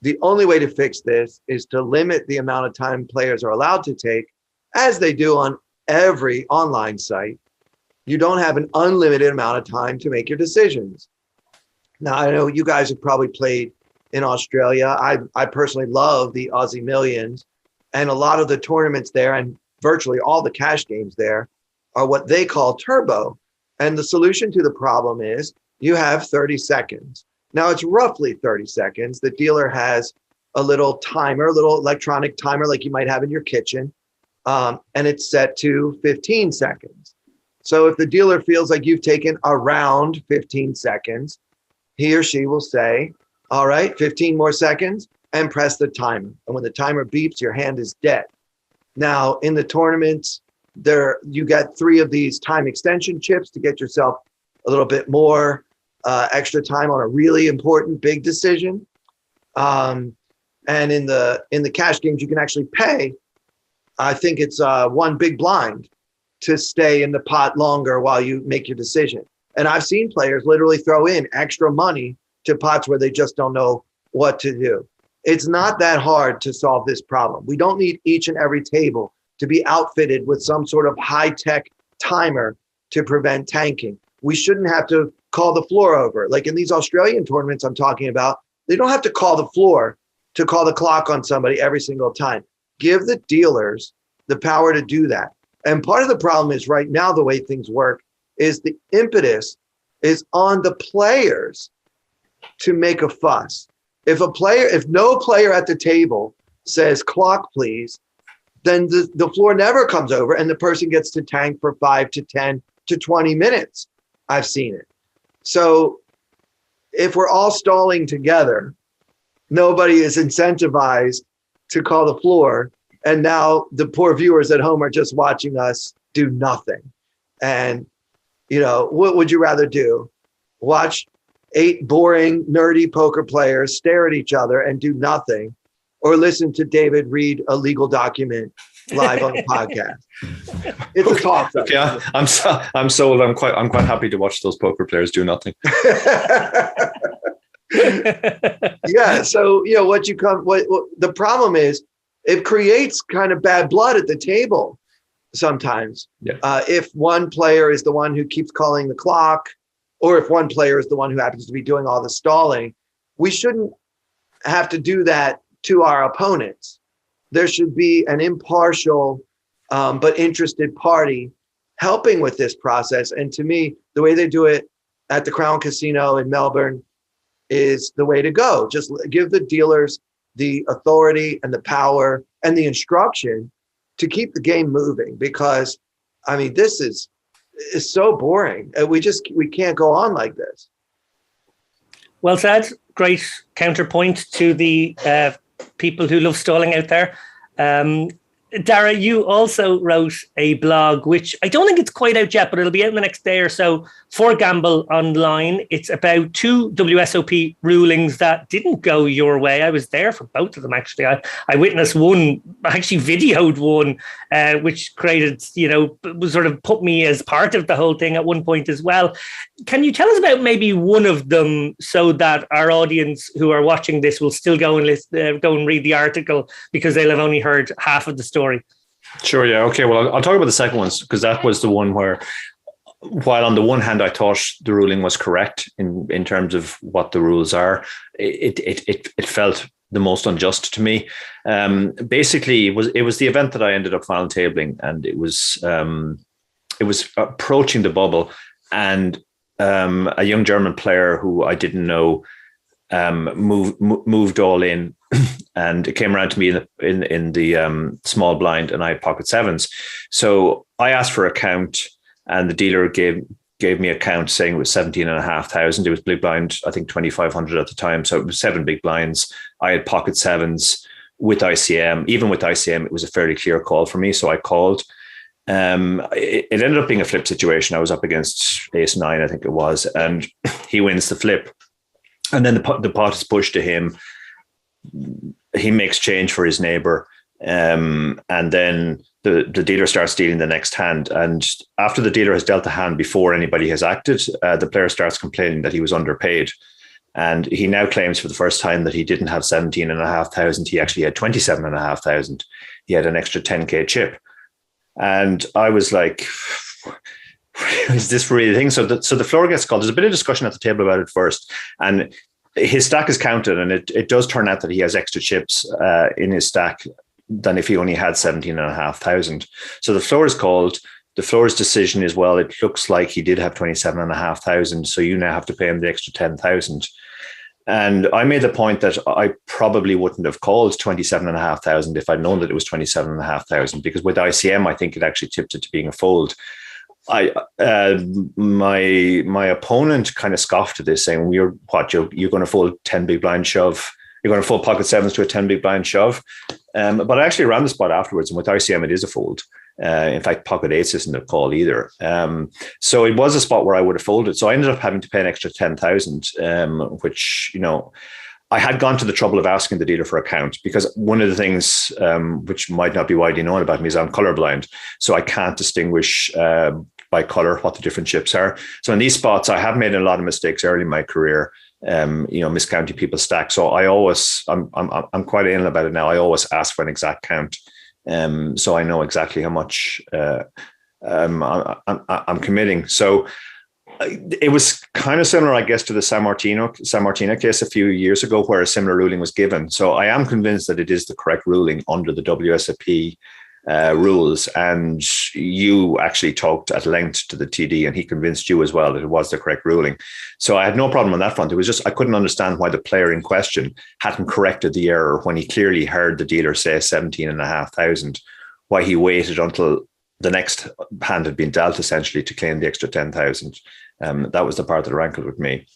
The only way to fix this is to limit the amount of time players are allowed to take, as they do on every online site. You don't have an unlimited amount of time to make your decisions. Now, I know you guys have probably played in Australia. I personally love the Aussie Millions, and a lot of the tournaments there and virtually all the cash games there are what they call turbo. And the solution to the problem is you have 30 seconds. Now it's roughly 30 seconds. The dealer has a little timer, a little electronic timer like you might have in your kitchen, and it's set to 15 seconds. So if the dealer feels like you've taken around 15 seconds, he or she will say, all right, 15 more seconds, and press the timer. And when the timer beeps, your hand is dead. Now, in the tournaments, you get 3 of these time extension chips to get yourself a little bit more extra time on a really important big decision. And in the cash games, you can actually pay. I think it's 1 big blind to stay in the pot longer while you make your decision. And I've seen players literally throw in extra money to pots where they just don't know what to do. It's not that hard to solve this problem. We don't need each and every table to be outfitted with some sort of high-tech timer to prevent tanking. We shouldn't have to call the floor over. Like in these Australian tournaments I'm talking about, they don't have to call the floor to call the clock on somebody every single time. Give the dealers the power to do that. And part of the problem is right now, the way things work is the impetus is on the players to make a fuss. If no player at the table says clock, please, then the floor never comes over and the person gets to tank for 5 to 10 to 20 minutes. I've seen it. So if we're all stalling together, nobody is incentivized to call the floor. And now the poor viewers at home are just watching us do nothing. And, what would you rather do? Watch 8 boring, nerdy poker players stare at each other and do nothing, or listen to David read a legal document live on the podcast? It's a toss up. Okay, I'm sold. I'm quite happy to watch those poker players do nothing. Yeah. So what the problem is, it creates kind of bad blood at the table sometimes. Yeah. If one player is the one who keeps calling the clock, or if one player is the one who happens to be doing all the stalling, we shouldn't have to do that to our opponents. There should be an impartial but interested party helping with this process. And to me, the way they do it at the Crown Casino in Melbourne is the way to go. Just give the dealers the authority and the power and the instruction to keep the game moving, because this is so boring. We can't go on like this. Well said. Great counterpoint to the people who love stalling out there. Dara, you also wrote a blog, which I don't think it's quite out yet, but it'll be out in the next day or so, for Gamble Online. It's about 2 WSOP rulings that didn't go your way. I was there for both of them, actually. I witnessed one, actually videoed one, which created, sort of put me as part of the whole thing at one point as well. Can you tell us about maybe one of them, so that our audience who are watching this will still go and read the article, because they'll have only heard half of the story? Sure, yeah. Okay, well, I'll talk about the second one, because that was the one where, while on the one hand I thought the ruling was correct in terms of what the rules are, it felt the most unjust to me. Basically, it was the event that I ended up final tabling, and it was approaching the bubble, and a young German player who I didn't know moved all in, and it came around to me in the small blind, and I had pocket sevens. So I asked for a count, and the dealer gave me a count saying it was 17,500. It was big blind, I think 2,500 at the time. So it was 7 big blinds. I had pocket sevens with ICM. Even with ICM, it was a fairly clear call for me. So I called. It ended up being a flip situation. I was up against ace 9, I think it was, and he wins the flip. And then the pot is pushed to him. He makes change for his neighbor. And then the dealer starts dealing the next hand. And after the dealer has dealt the hand before anybody has acted, the player starts complaining that he was underpaid. And he now claims for the first time that he didn't have 17,500. He actually had 27,500. He had an extra 10K chip. And I was like, is this really the thing? So the floor gets called. There's a bit of discussion at the table about it first. And his stack is counted, and it does turn out that he has extra chips in his stack than if he only had 17,500. So the floor is called. The floor's decision is, well, it looks like he did have 27,500. So you now have to pay him the extra 10,000. And I made the point that I probably wouldn't have called 27,500 if I'd known that it was 27,500, because with ICM, I think it actually tipped it to being a fold. My opponent kind of scoffed at this, saying, you're going to fold 10 big blind shove. You're going to fold pocket sevens to a 10 big blind shove. But I actually ran the spot afterwards, and with ICM, it is a fold. In fact, pocket eights isn't a call either. So it was a spot where I would have folded. So I ended up having to pay an extra 10,000, which, I had gone to the trouble of asking the dealer for a count, because one of the things which might not be widely known about me is I'm colorblind. So I can't distinguish by color what the different chips are. So in these spots, I have made a lot of mistakes early in my career, miscounting people's stacks. So I'm quite anal about it now. I always ask for an exact count. So I know exactly how much I'm committing. So it was kind of similar, I guess, to the San Martino case a few years ago, where a similar ruling was given. So I am convinced that it is the correct ruling under the WSOP rules. And you actually talked at length to the TD, and he convinced you as well that it was the correct ruling. So I had no problem on that front. It was just I couldn't understand why the player in question hadn't corrected the error when he clearly heard the dealer say 17,500, why he waited until the next hand had been dealt, essentially, to claim the extra 10,000. That was the part that rankled with me.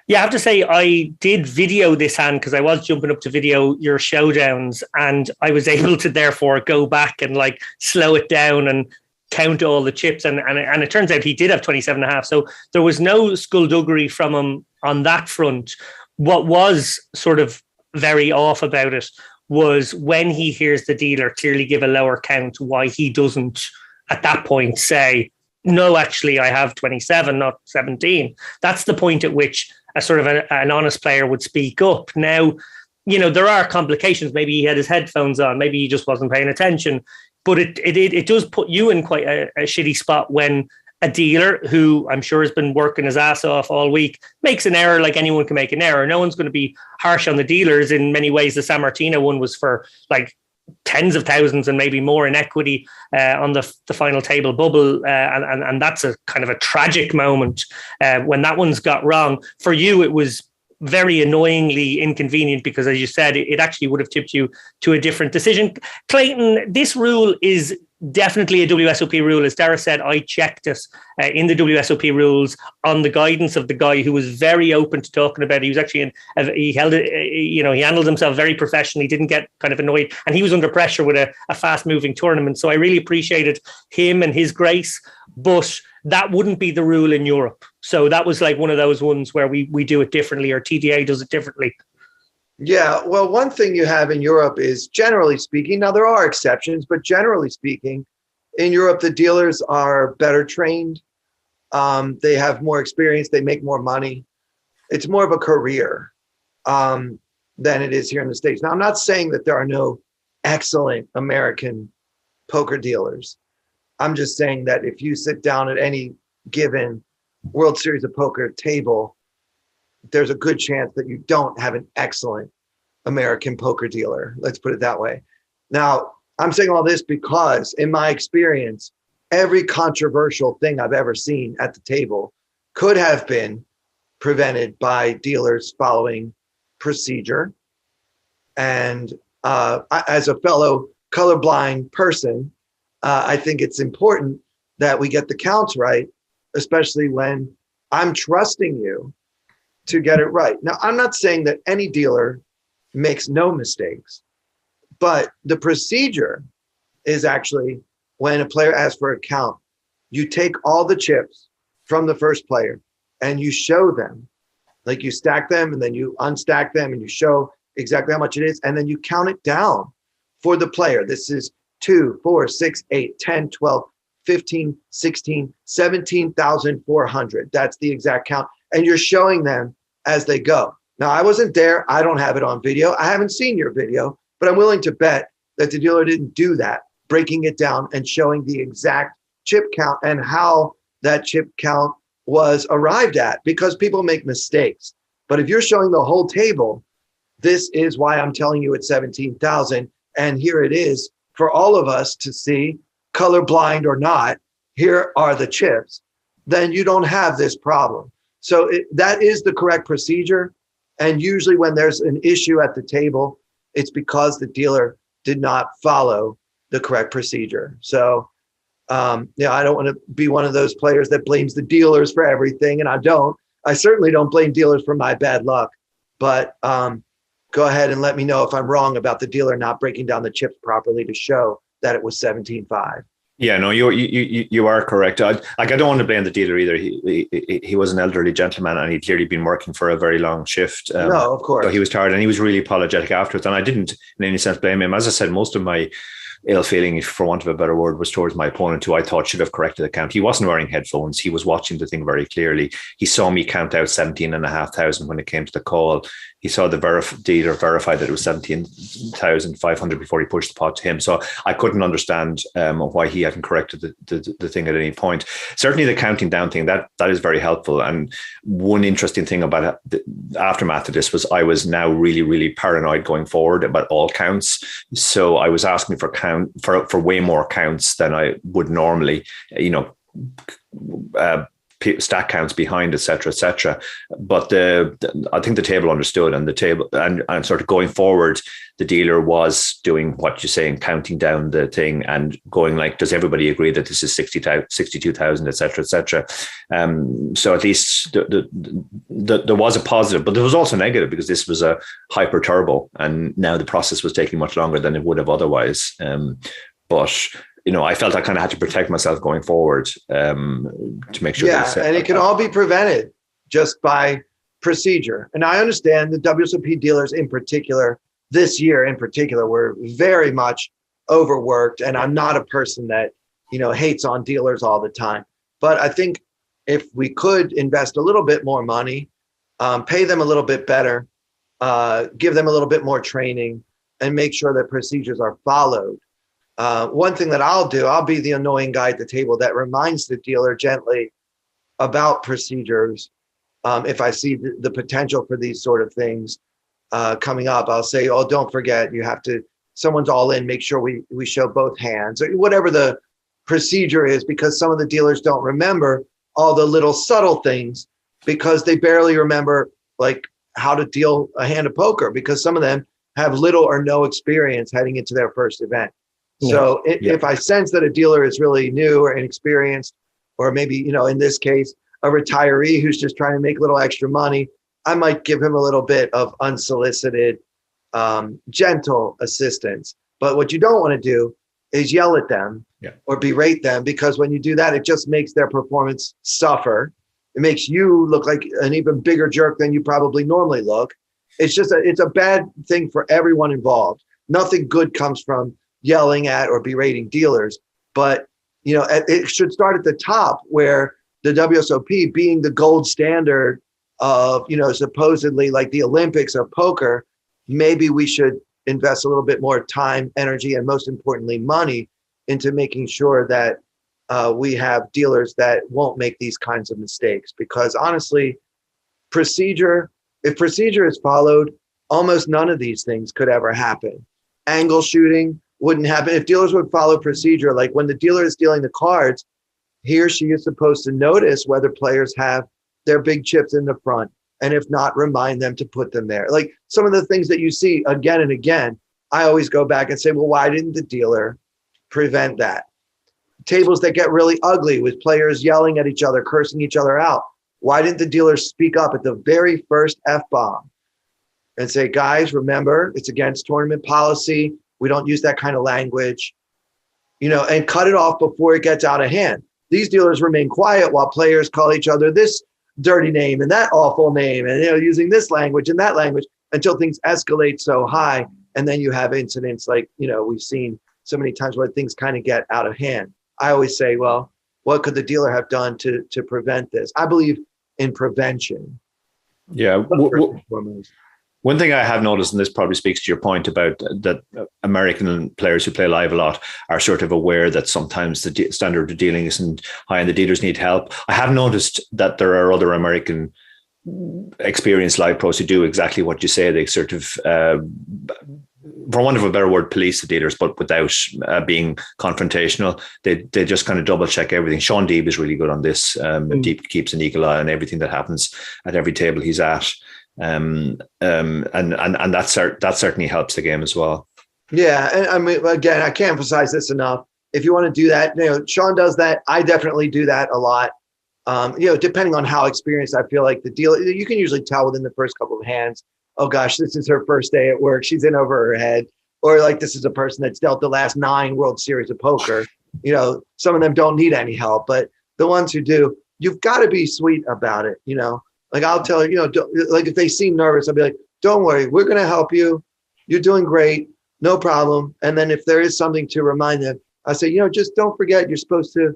Yeah, I have to say, I did video this hand because I was jumping up to video your showdowns, and I was able to therefore go back and slow it down and count all the chips. And it turns out he did have 27.5. So there was no skullduggery from him on that front. What was sort of very off about it was when he hears the dealer clearly give a lower count, why he doesn't at that point say, no, actually, I have 27, not 17. That's the point at which a sort of an honest player would speak up. Now, there are complications. Maybe he had his headphones on. Maybe he just wasn't paying attention. But it does put you in quite a shitty spot when a dealer, who I'm sure has been working his ass off all week, makes an error like anyone can make an error. No one's going to be harsh on the dealers. In many ways, the San Martino one was for tens of thousands and maybe more in equity on the final table bubble. And that's a kind of a tragic moment when that one's got wrong. For you, it was very annoyingly inconvenient because, as you said, it actually would have tipped you to a different decision. Clayton, this rule is definitely a WSOP rule. As Dara said, I checked it in the WSOP rules on the guidance of the guy who was very open to talking about it. He was actually he held it, he handled himself very professionally, didn't get kind of annoyed, and he was under pressure with a fast moving tournament. So I really appreciated him and his grace, but that wouldn't be the rule in Europe. So that was one of those ones where we do it differently, or TDA does it differently. Yeah, well, one thing you have in Europe is, generally speaking, now there are exceptions, but generally speaking, in Europe, the dealers are better trained. They have more experience. They make more money. It's more of a career than it is here in the States. Now, I'm not saying that there are no excellent American poker dealers. I'm just saying that if you sit down at any given World Series of Poker table, there's a good chance that you don't have an excellent American poker dealer. Let's put it that way. Now, I'm saying all this because, in my experience, every controversial thing I've ever seen at the table could have been prevented by dealers following procedure. And as a fellow colorblind person, I think it's important that we get the counts right, especially when I'm trusting you to get it right. Now, I'm not saying that any dealer makes no mistakes, but the procedure is actually, when a player asks for a count, you take all the chips from the first player and you show them, you stack them and then you unstack them and you show exactly how much it is, and then you count it down for the player. This is 2, 4, 6, 8, 10, 12, 15, 16, 17,400. That's the exact count. And you're showing them as they go. Now, I wasn't there. I don't have it on video. I haven't seen your video, but I'm willing to bet that the dealer didn't do that, breaking it down and showing the exact chip count and how that chip count was arrived at, because people make mistakes. But if you're showing the whole table, this is why I'm telling you it's 17,000. And here it is for all of us to see, colorblind or not, here are the chips. Then you don't have this problem. So that is the correct procedure. And usually when there's an issue at the table, it's because the dealer did not follow the correct procedure. So, I don't want to be one of those players that blames the dealers for everything. And I don't. I certainly don't blame dealers for my bad luck. But go ahead and let me know if I'm wrong about the dealer not breaking down the chips properly to show that it was 17.5. Yeah, no, you are correct. I don't want to blame the dealer either. He was an elderly gentleman, and he'd clearly been working for a very long shift. No, of course. So he was tired, and he was really apologetic afterwards. And I didn't, in any sense, blame him. As I said, most of my ill feeling, for want of a better word, was towards my opponent, who I thought should have corrected the count. He wasn't wearing headphones. He was watching the thing very clearly. He saw me count out 17,500 when it came to the call. He saw the dealer verify that it was 17,500 before he pushed the pot to him. So I couldn't understand why he hadn't corrected the thing at any point. Certainly the counting down thing, that is very helpful. And one interesting thing about the aftermath of this was I was now really, really paranoid going forward about all counts. So I was asking for way more counts than I would normally, stack counts behind, etc. But I think the table understood, and the table and sort of going forward, the dealer was doing what you're saying, counting down the thing and going like, does everybody agree that this is 62,000, etc. So at least there was a positive, but there was also negative, because this was a hyper turbo, and now the process was taking much longer than it would have otherwise. But I felt I kind of had to protect myself going forward to make sure. Yeah, and it can all be prevented just by procedure. And I understand the WSOP dealers in particular, this year in particular, were very much overworked. And I'm not a person that, hates on dealers all the time. But I think if we could invest a little bit more money, pay them a little bit better, give them a little bit more training, and make sure that procedures are followed. One thing that I'll do, I'll be the annoying guy at the table that reminds the dealer gently about procedures. If I see the potential for these sort of things coming up, I'll say, oh, don't forget, someone's all in, make sure we show both hands, or whatever the procedure is, because some of the dealers don't remember all the little subtle things, because they barely remember like how to deal a hand of poker, because some of them have little or no experience heading into their first event. So if I sense that a dealer is really new or inexperienced, or maybe, in this case, a retiree who's just trying to make a little extra money, I might give him a little bit of unsolicited, gentle assistance. But what you don't want to do is yell at them or berate them, because when you do that, it just makes their performance suffer. It makes you look like an even bigger jerk than you probably normally look. It's a bad thing for everyone involved. Nothing good comes from yelling at or berating dealers, but it should start at the top, where the WSOP, being the gold standard of supposedly like the Olympics of poker, maybe we should invest a little bit more time, energy, and most importantly money into making sure that we have dealers that won't make these kinds of mistakes. Because honestly, if procedure is followed, almost none of these things could ever happen. Angle shooting wouldn't happen if dealers would follow procedure. Like when the dealer is dealing the cards, he or she is supposed to notice whether players have their big chips in the front, and if not, remind them to put them there. Like some of the things that you see again and again, I always go back and say, well, why didn't the dealer prevent that? Tables that get really ugly with players yelling at each other, cursing each other out. Why didn't the dealer speak up at the very first F-bomb and say, guys, remember, it's against tournament policy. We don't use that kind of language, and cut it off before it gets out of hand. These dealers remain quiet while players call each other this dirty name and that awful name, and using this language and that language, until things escalate so high. And then you have incidents like, we've seen so many times where things kind of get out of hand. I always say, well, what could the dealer have done to prevent this? I believe in prevention. Yeah. First and foremost. One thing I have noticed, and this probably speaks to your point about that American players who play live a lot are sort of aware that sometimes the standard of dealing isn't high and the dealers need help. I have noticed that there are other American experienced live pros who do exactly what you say. They sort of, for want of a better word, police the dealers, but without being confrontational. They just kind of double check everything. Sean Deeb is really good on this. Deeb keeps an eagle eye on everything that happens at every table he's at. And that certainly helps the game as well. Yeah, and I mean, again, I can't emphasize this enough. If you want to do that, Sean does that. I definitely do that a lot. Depending on how experienced I feel like the deal, you can usually tell within the first couple of hands. Oh gosh, this is her first day at work. She's in over her head, or like this is a person that's dealt the last 9 World Series of poker. Some of them don't need any help, but the ones who do, you've got to be sweet about it. Like I'll tell like if they seem nervous, I'll be like, don't worry, we're going to help you. You're doing great. No problem. And then if there is something to remind them, I say, just don't forget, you're supposed to,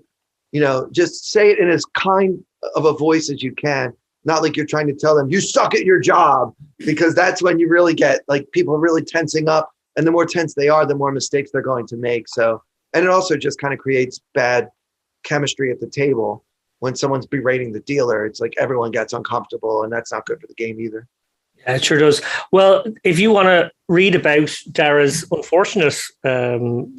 just say it in as kind of a voice as you can. Not like you're trying to tell them you suck at your job, because that's when you really get like people really tensing up. And the more tense they are, the more mistakes they're going to make. So, and it also just kind of creates bad chemistry at the table. When someone's berating the dealer, it's like everyone gets uncomfortable, and that's not good for the game either. Yeah, it sure does. Well, if you want to read about Dara's unfortunate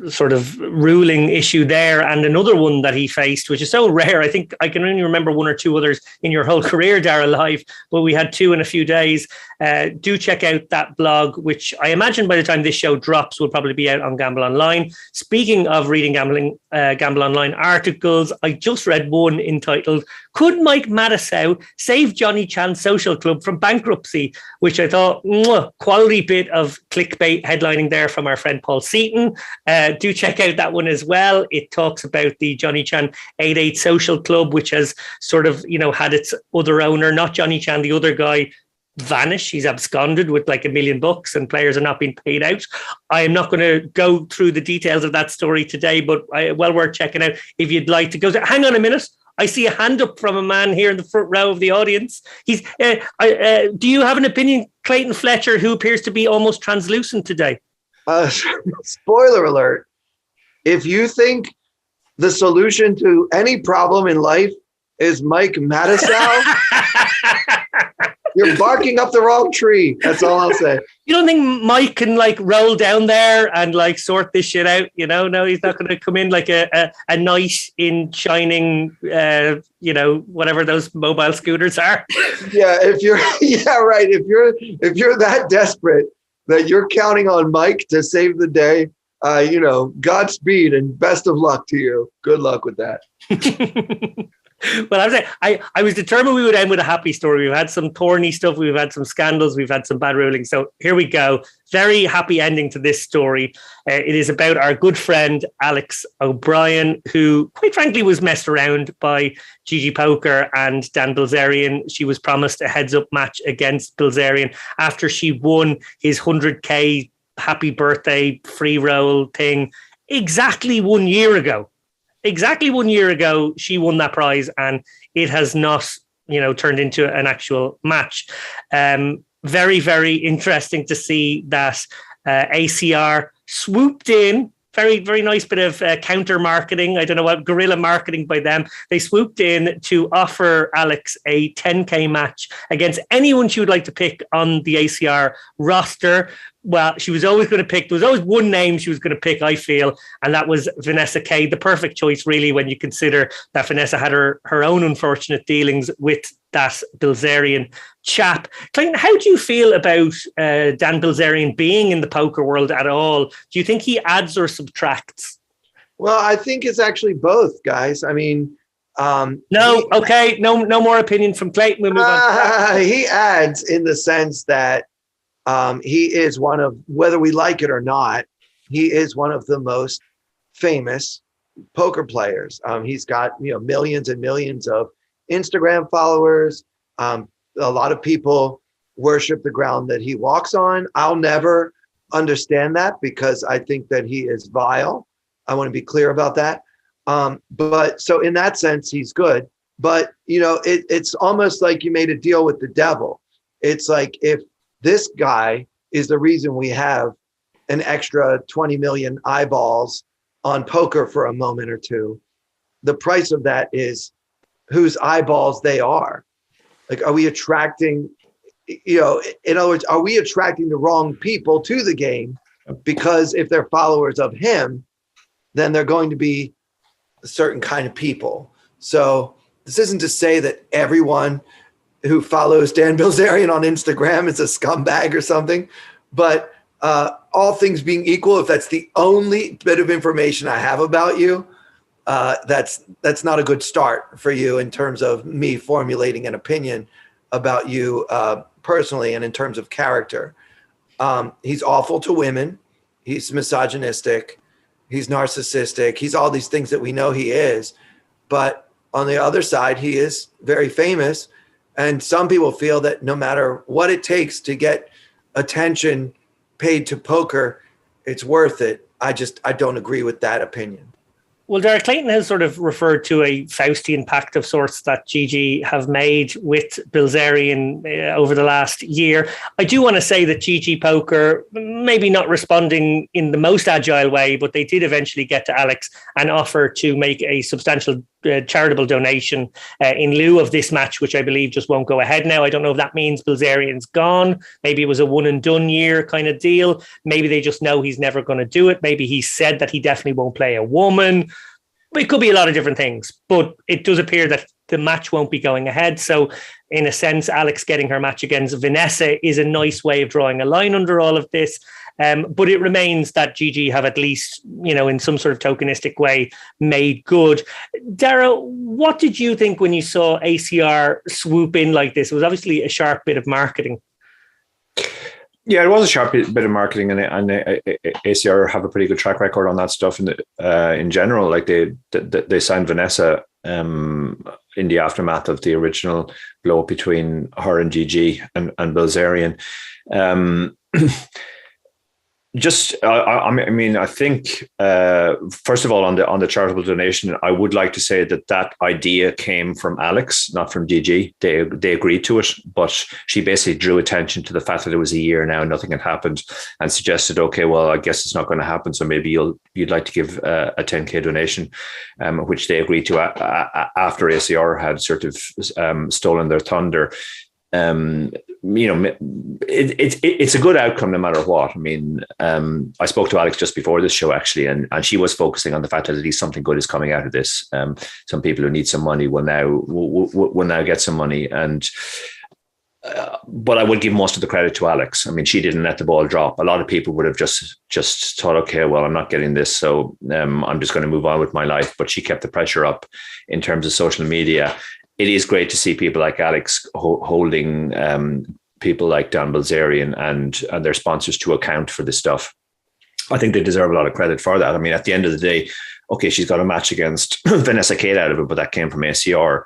sort of ruling issue there, and another one that he faced, which is so rare. I think I can only remember 1 or 2 others in your whole career, Dara, live, but we had 2 in a few days. Do check out that blog, which I imagine by the time this show drops will probably be out on Gamble Online. Speaking of reading Gamble Online articles, I just read one entitled, "Could Mike Mattisau Save Johnny Chan's Social Club from Bankruptcy?" which I thought, quality bit of clickbait headlining there from our friend Paul Seaton. Do check out that one as well. It talks about the Johnny Chan 88 Social Club, which has sort of, had its other owner, not Johnny Chan, the other guy, vanish. He's absconded with like $1 million and players are not being paid out. I am not going to go through the details of that story today, but well worth checking out if you'd like to go. Hang on a minute. I see a hand up from a man here in the front row of the audience. He's. Do you have an opinion, Clayton Fletcher, who appears to be almost translucent today? Spoiler alert. If you think the solution to any problem in life is Mike Mattisau, you're barking up the wrong tree. That's all I'll say. You don't think Mike can like roll down there and like sort this shit out? No, he's not going to come in like a knight in shining, whatever those mobile scooters are. Yeah, if you're that desperate that you're counting on Mike to save the day, Godspeed and best of luck to you. Good luck with that. Well, I was determined we would end with a happy story. We've had some thorny stuff. We've had some scandals. We've had some bad rulings. So here we go. Very happy ending to this story. It is about our good friend, Alex O'Brien, who quite frankly was messed around by GG Poker and Dan Bilzerian. She was promised a heads up match against Bilzerian after she won his 100K happy birthday free roll thing exactly 1 year ago. Exactly 1 year ago, she won that prize, and it has not, turned into an actual match. Very, very interesting to see that ACR swooped in. Very, very nice bit of counter marketing. I don't know what, guerrilla marketing by them. They swooped in to offer Alex a 10K match against anyone she would like to pick on the ACR roster. Well, she was always going to pick, there was always one name she was going to pick, I feel, and that was Vanessa Kade. The perfect choice, really, when you consider that Vanessa had her own unfortunate dealings with that Bilzerian chap. Clayton, how do you feel about Dan Bilzerian being in the poker world at all? Do you think he adds or subtracts? Well, I think it's actually both, guys. I mean, no more opinion from Clayton. We'll move on. He adds in the sense that he is one of, whether we like it or not, he is one of the most famous poker players. He's got millions and millions of Instagram followers. A lot of people worship the ground that he walks on. I'll never understand that because I think that he is vile. I want to be clear about that. But so in that sense, he's good. But it's almost like you made a deal with the devil. It's like, if this guy is the reason we have an extra 20 million eyeballs on poker for a moment or two, the price of that is whose eyeballs they are. Like, are we attracting, in other words, are we attracting the wrong people to the game? Because if they're followers of him, then they're going to be a certain kind of people. So this isn't to say that everyone who follows Dan Bilzerian on Instagram is a scumbag or something, but all things being equal, if that's the only bit of information I have about you, that's not a good start for you in terms of me formulating an opinion about you personally and in terms of character. He's awful to women. He's misogynistic. He's narcissistic. He's all these things that we know he is. But on the other side, he is very famous. And some people feel that no matter what it takes to get attention paid to poker, it's worth it. I don't agree with that opinion. Well, Dara, Clayton has sort of referred to a Faustian pact of sorts that GG have made with Bilzerian over the last year. I do want to say that GG Poker, maybe not responding in the most agile way, but they did eventually get to Alex and offer to make a substantial charitable donation in lieu of this match, which I believe just won't go ahead now. I don't know if that means Bilzerian's gone. Maybe it was a one and done year kind of deal. Maybe they just know he's never going to do it. Maybe he said that he definitely won't play a woman. It could be a lot of different things, but it does appear that the match won't be going ahead. So in a sense, Alex getting her match against Vanessa is a nice way of drawing a line under all of this. But it remains that GG have at least, in some sort of tokenistic way, made good. Dara, what did you think when you saw ACR swoop in like this? It was obviously a sharp bit of marketing. Yeah, it was a sharp bit of marketing, and ACR have a pretty good track record on that stuff in general. Like they signed Vanessa in the aftermath of the original blow up between her and GG and Bilzerian. I think first of all, on the charitable donation, I would like to say that idea came from Alex, not from GG. They agreed to it, but she basically drew attention to the fact that it was a year now, nothing had happened, and suggested, okay, well, I guess it's not going to happen, so maybe you'd like to give a 10K donation, which they agreed to after ACR had sort of stolen their thunder. It's a good outcome no matter what. I mean, I spoke to Alex just before this show actually, and she was focusing on the fact that at least something good is coming out of this. Some people who need some money will now get some money, and but I would give most of the credit to Alex. I mean, she didn't let the ball drop. A lot of people would have just thought, okay, well, I'm not getting this, so I'm just going to move on with my life. But she kept the pressure up in terms of social media. It is great to see people like Alex holding people like Dan Bilzerian and their sponsors to account for this stuff. I think they deserve a lot of credit for that. I mean, at the end of the day, okay, she's got a match against Vanessa Kade out of it, but that came from ACR.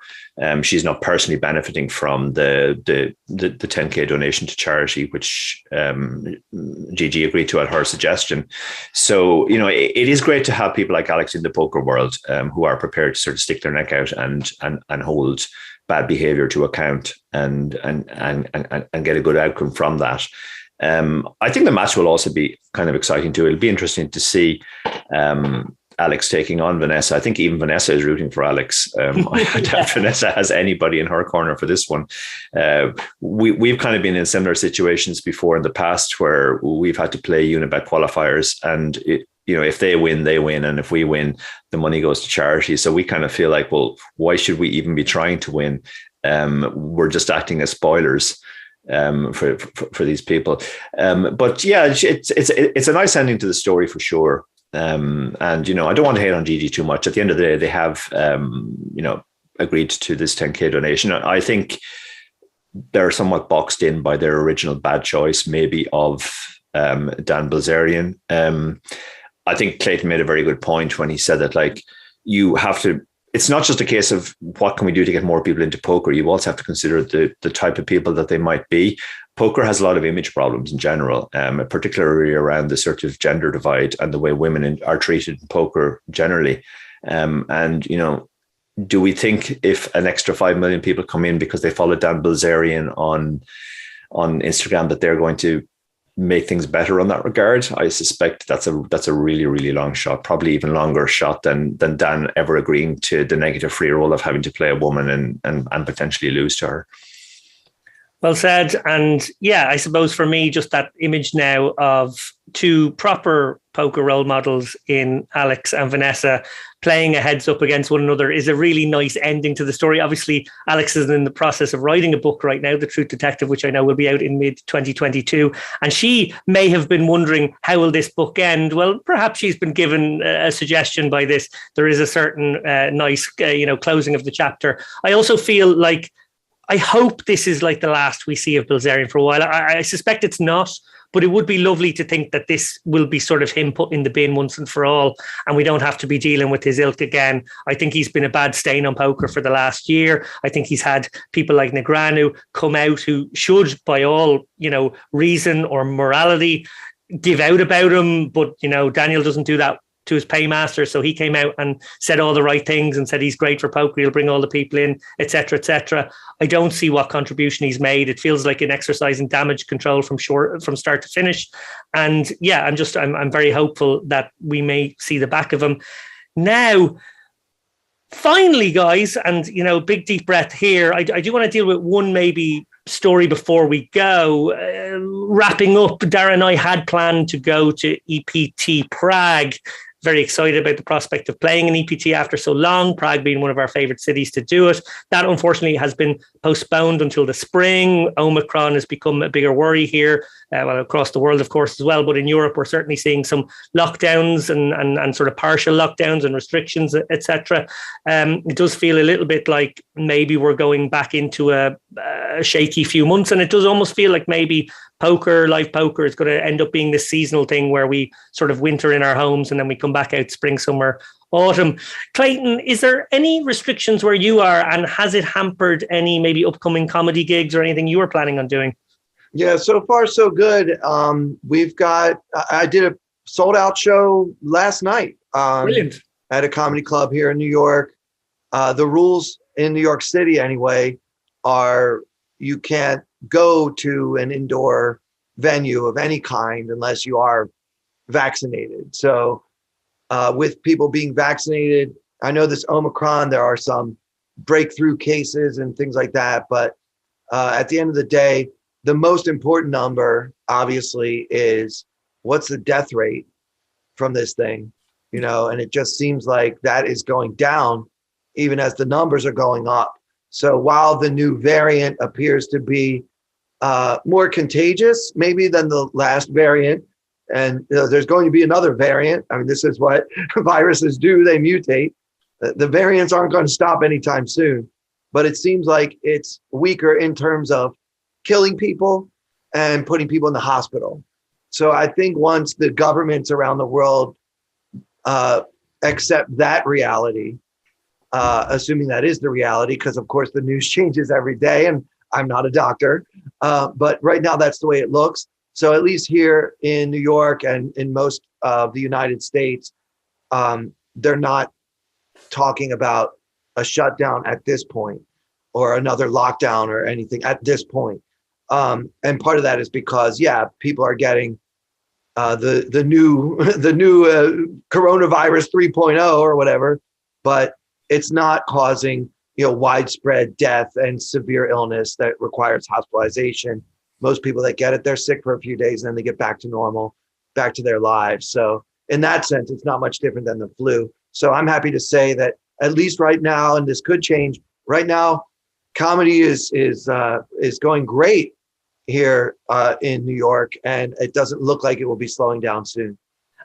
She's not personally benefiting from the 10K donation to charity, which GG agreed to at her suggestion. So, it is great to have people like Alex in the poker world who are prepared to sort of stick their neck out and hold bad behavior to account and get a good outcome from that. I think the match will also be kind of exciting too. It'll be interesting to see Alex taking on Vanessa. I think even Vanessa is rooting for Alex. I doubt Vanessa has anybody in her corner for this one. We've kind of been in similar situations before in the past where we've had to play Unibet qualifiers, and if they win, they win, and if we win, the money goes to charity. So we kind of feel like, well, why should we even be trying to win? We're just acting as spoilers for these people. But yeah, it's a nice ending to the story for sure. And I don't want to hate on GG too much. At the end of the day, they have agreed to this 10K donation. I think they're somewhat boxed in by their original bad choice, maybe of Dan Bilzerian. I think Clayton made a very good point when he said that, like, you have to. It's not just a case of what can we do to get more people into poker. You also have to consider the type of people that they might be. Poker has a lot of image problems in general, particularly around the sort of gender divide and the way women are treated in poker generally. Do we think if an extra 5 million people come in because they follow Dan Bilzerian on on Instagram that they're going to make things better on that regard. I suspect that's a really, really long shot, probably even longer shot than Dan ever agreeing to the negative free roll of having to play a woman and potentially lose to her. Well said. And yeah, I suppose for me, just that image now of two proper poker role models in Alex and Vanessa playing a heads up against one another is a really nice ending to the story. Obviously, Alex is in the process of writing a book right now, The Truth Detective, which I know will be out in mid-2022. And she may have been wondering, how will this book end? Well, perhaps she's been given a suggestion by this. There is a certain nice, closing of the chapter. I also feel like, I hope this is like the last we see of Bilzerian for a while. I suspect it's not, but it would be lovely to think that this will be sort of him put in the bin once and for all, and we don't have to be dealing with his ilk again. I think he's been a bad stain on poker for the last year. I think he's had people like Negreanu come out who should, by all, reason or morality, give out about him. But, Daniel doesn't do that to his paymaster. So he came out and said all the right things and said he's great for poker. He'll bring all the people in, etc., etc. I don't see what contribution he's made. It feels like an exercise in damage control from start to finish. And yeah, I'm very hopeful that we may see the back of him. Now, finally, guys, and big deep breath here. I do want to deal with one maybe story before we go. Wrapping up, Dara and I had planned to go to EPT Prague. Very excited about the prospect of playing an EPT after so long, Prague being one of our favorite cities to do it. That unfortunately has been postponed until the spring. Omicron has become a bigger worry here, across the world, of course, as well. But in Europe, we're certainly seeing some lockdowns and sort of partial lockdowns and restrictions, etc. It does feel a little bit like maybe we're going back into a shaky few months. And it does almost feel like maybe live poker is going to end up being this seasonal thing where we sort of winter in our homes and then we come back out spring, summer, autumn. Clayton, is there any restrictions where you are, and has it hampered any maybe upcoming comedy gigs or anything you were planning on doing? Yeah, so far so good. I did a sold out show last night. Brilliant. At a comedy club here in New York. The rules in New York City anyway are you can't go to an indoor venue of any kind unless you are vaccinated. So with people being vaccinated, I know this Omicron, there are some breakthrough cases and things like that. But at the end of the day, the most important number, obviously, is what's the death rate from this thing, and it just seems like that is going down even as the numbers are going up. So while the new variant appears to be more contagious maybe than the last variant, and there's going to be another variant. I mean, this is what viruses do. They mutate. The variants aren't going to stop anytime soon, but it seems like it's weaker in terms of killing people and putting people in the hospital. So I think once the governments around the world accept that reality, assuming that is the reality, because of course the news changes every day and I'm not a doctor, but right now that's the way it looks. So at least here in New York and in most of the United States, they're not talking about a shutdown at this point or another lockdown or anything at this point. And part of that is because, people are getting the new coronavirus 3.0 or whatever, but it's not causing widespread death and severe illness that requires hospitalization. Most people that get it, they're sick for a few days and then they get back to normal, back to their lives. So in that sense, it's not much different than the flu. So I'm happy to say that at least right now, and this could change, right now, comedy is going great here in New York, and it doesn't look like it will be slowing down soon.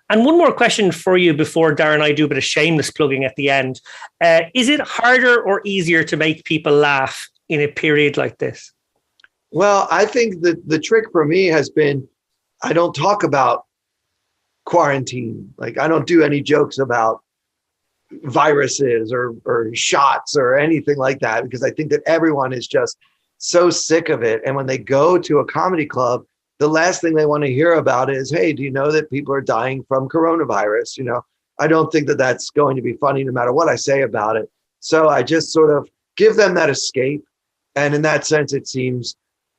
And one more question for you before Dara and I do a bit of shameless plugging at the end. Is it harder or easier to make people laugh in a period like this? Well, I think that the trick for me has been, I don't talk about quarantine. Like I don't do any jokes about viruses or shots or anything like that, because I think that everyone is just so sick of it. And when they go to a comedy club, the last thing they want to hear about is, hey, do you know that people are dying from coronavirus? I don't think that that's going to be funny no matter what I say about it. So I just sort of give them that escape. And in that sense, it seems,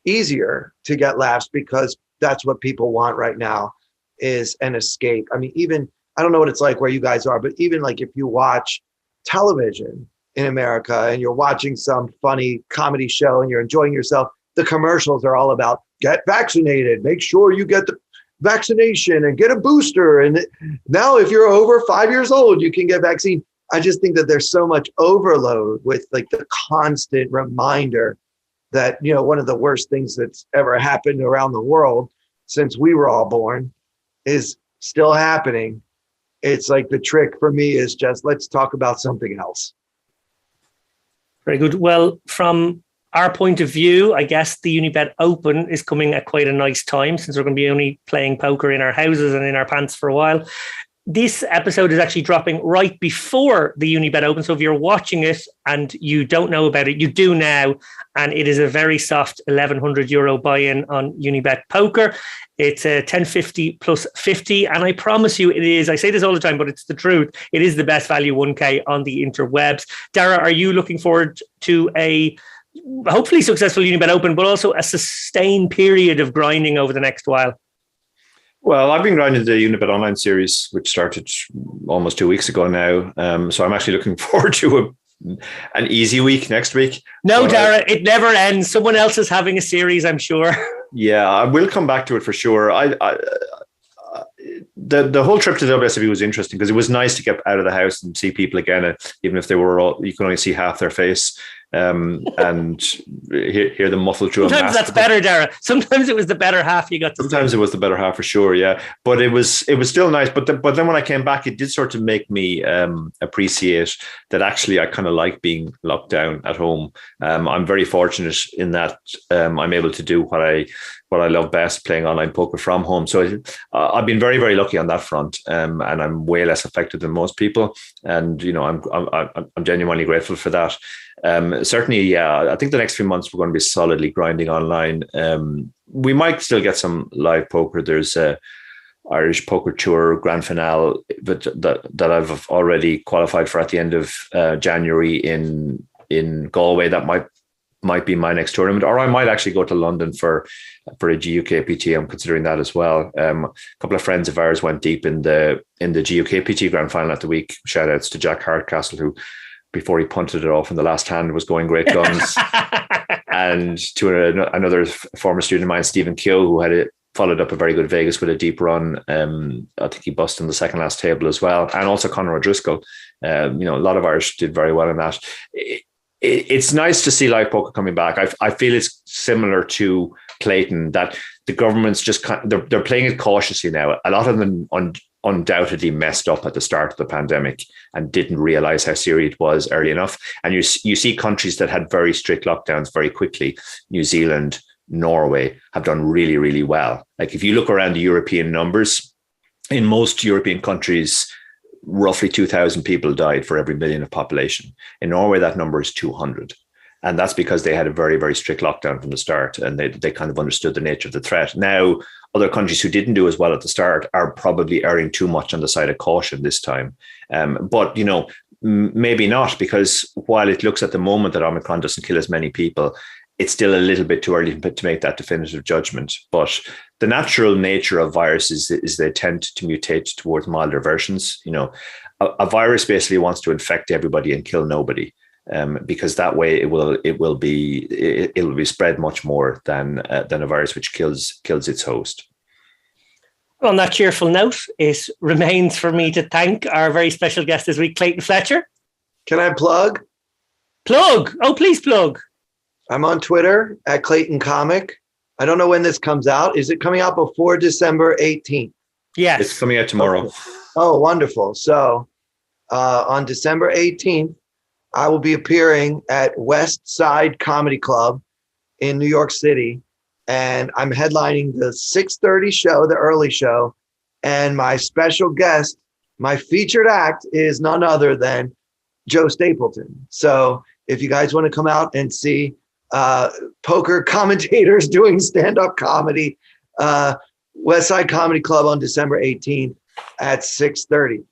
easier to get laughs because that's what people want right now is an escape. I mean, even, I don't know what it's like where you guys are, but even like if you watch television in America and you're watching some funny comedy show and you're enjoying yourself, the commercials are all about get vaccinated, make sure you get the vaccination and get a booster. And now if you're over 5 years old, you can get vaccine. I just think that there's so much overload with like the constant reminder that, you know, one of the worst things that's ever happened around the world since we were all born is still happening. It's like the trick for me is just, let's talk about something else. Very good. Well, from our point of view, I guess the Unibet Open is coming at quite a nice time since we're going to be only playing poker in our houses and in our pants for a while. This episode is actually dropping right before the Unibet Open. So if you're watching it and you don't know about it, you do now. And it is a very soft €1,100 buy-in on Unibet Poker. It's a 1050 plus 50. And I promise you it is, I say this all the time, but it's the truth. It is the best value 1K on the interwebs. Dara, are you looking forward to a hopefully successful Unibet Open, but also a sustained period of grinding over the next while? Well, I've been grinding the Unibet Online series, which started almost 2 weeks ago now. So I'm actually looking forward to an easy week next week. No, Dara, it never ends. Someone else is having a series, I'm sure. Yeah, I will come back to it for sure. The whole trip to the WSOP was interesting because it was nice to get out of the house and see people again, even if they were all, you could only see half their face. And hear them muffled through. Sometimes that's better, Dara. Sometimes it was the better half you got to Sometimes see. It was the better half for sure, yeah. But it was still nice. But then when I came back, it did sort of make me appreciate that actually I kind of like being locked down at home. I'm very fortunate in that I'm able to do what I love best, playing online poker from home. So I've been very, very lucky on that front, and I'm way less affected than most people. And you know, I'm genuinely grateful for that. Certainly, yeah, I think the next few months we're going to be solidly grinding online. We might still get some live poker. There's a Irish Poker Tour Grand Finale that I've already qualified for at the end of January in Galway. That might be my next tournament, or I might actually go to London for a GUKPT. I'm considering that as well. A couple of friends of ours went deep in the GUKPT Grand Final at the week. Shout outs to Jack Hardcastle, who before he punted it off in the last hand was going great guns, and to another former student of mine, Stephen Keogh, who had followed up a very good Vegas with a deep run. I think he busted in the second last table as well, and also Conor O'Driscoll. A lot of Irish did very well in that. It's nice to see live poker coming back. I feel it's similar to Clayton, that the government's just they're playing it cautiously now. A lot of them undoubtedly messed up at the start of the pandemic and didn't realize how serious it was early enough. And you see countries that had very strict lockdowns very quickly. New Zealand, Norway have done really, really well. Like if you look around the European numbers, in most European countries, roughly 2,000 people died for every million of population. In Norway, that number is 200. And that's because they had a very, very strict lockdown from the start, and they kind of understood the nature of the threat. Now, other countries who didn't do as well at the start are probably erring too much on the side of caution this time. But, maybe not, because while it looks at the moment that Omicron doesn't kill as many people, it's still a little bit too early to make that definitive judgment. But the natural nature of viruses is they tend to mutate towards milder versions. A virus basically wants to infect everybody and kill nobody. Because that way it will be spread much more than a virus which kills its host. On that cheerful note, it remains for me to thank our very special guest this week, Clayton Fletcher. Can I plug? Plug! Oh, please plug. I'm on Twitter at Clayton Comic. I don't know when this comes out. Is it coming out before December 18th? Yes. It's coming out tomorrow. Okay. Oh, wonderful. So on December 18th, I will be appearing at West Side Comedy Club in New York City, and I'm headlining the 6:30 show, the early show, and my special guest, my featured act, is none other than Joe Stapleton. So if you guys want to come out and see poker commentators doing stand-up comedy, West Side Comedy Club on December 18th at 6:30.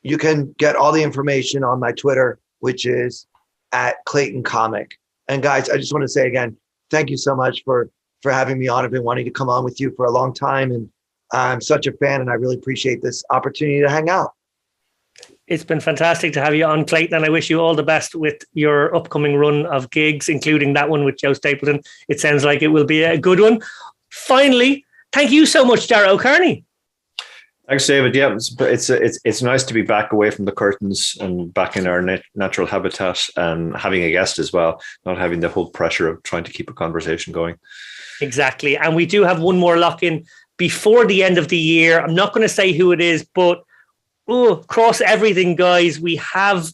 You can get all the information on my Twitter, which is at Clayton Comic. And guys, I just want to say again, thank you so much for having me on. I've been wanting to come on with you for a long time, and I'm such a fan, and I really appreciate this opportunity to hang out. It's been fantastic to have you on, Clayton, and I wish you all the best with your upcoming run of gigs, including that one with Joe Stapleton. It sounds like it will be a good one. Finally, thank you so much, Dara O'Kearney. Thanks, David. Yeah, it's nice to be back away from the curtains and back in our natural habitat, and having a guest as well, not having the whole pressure of trying to keep a conversation going. Exactly. And we do have one more lock-in before the end of the year. I'm not going to say who it is, but cross everything, guys. We have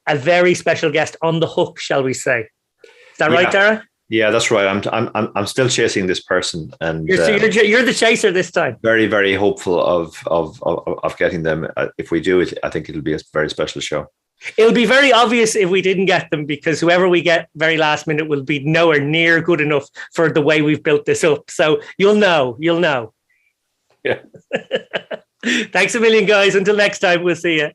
a very special guest on the hook, shall we say? Is that right, Dara? Yeah, that's right. I'm still chasing this person, and you're the chaser this time. Very, very hopeful of getting them. If we do it, I think it'll be a very special show. It'll be very obvious if we didn't get them, because whoever we get very last minute will be nowhere near good enough for the way we've built this up. So you'll know. Yeah. Thanks a million, guys. Until next time, we'll see you.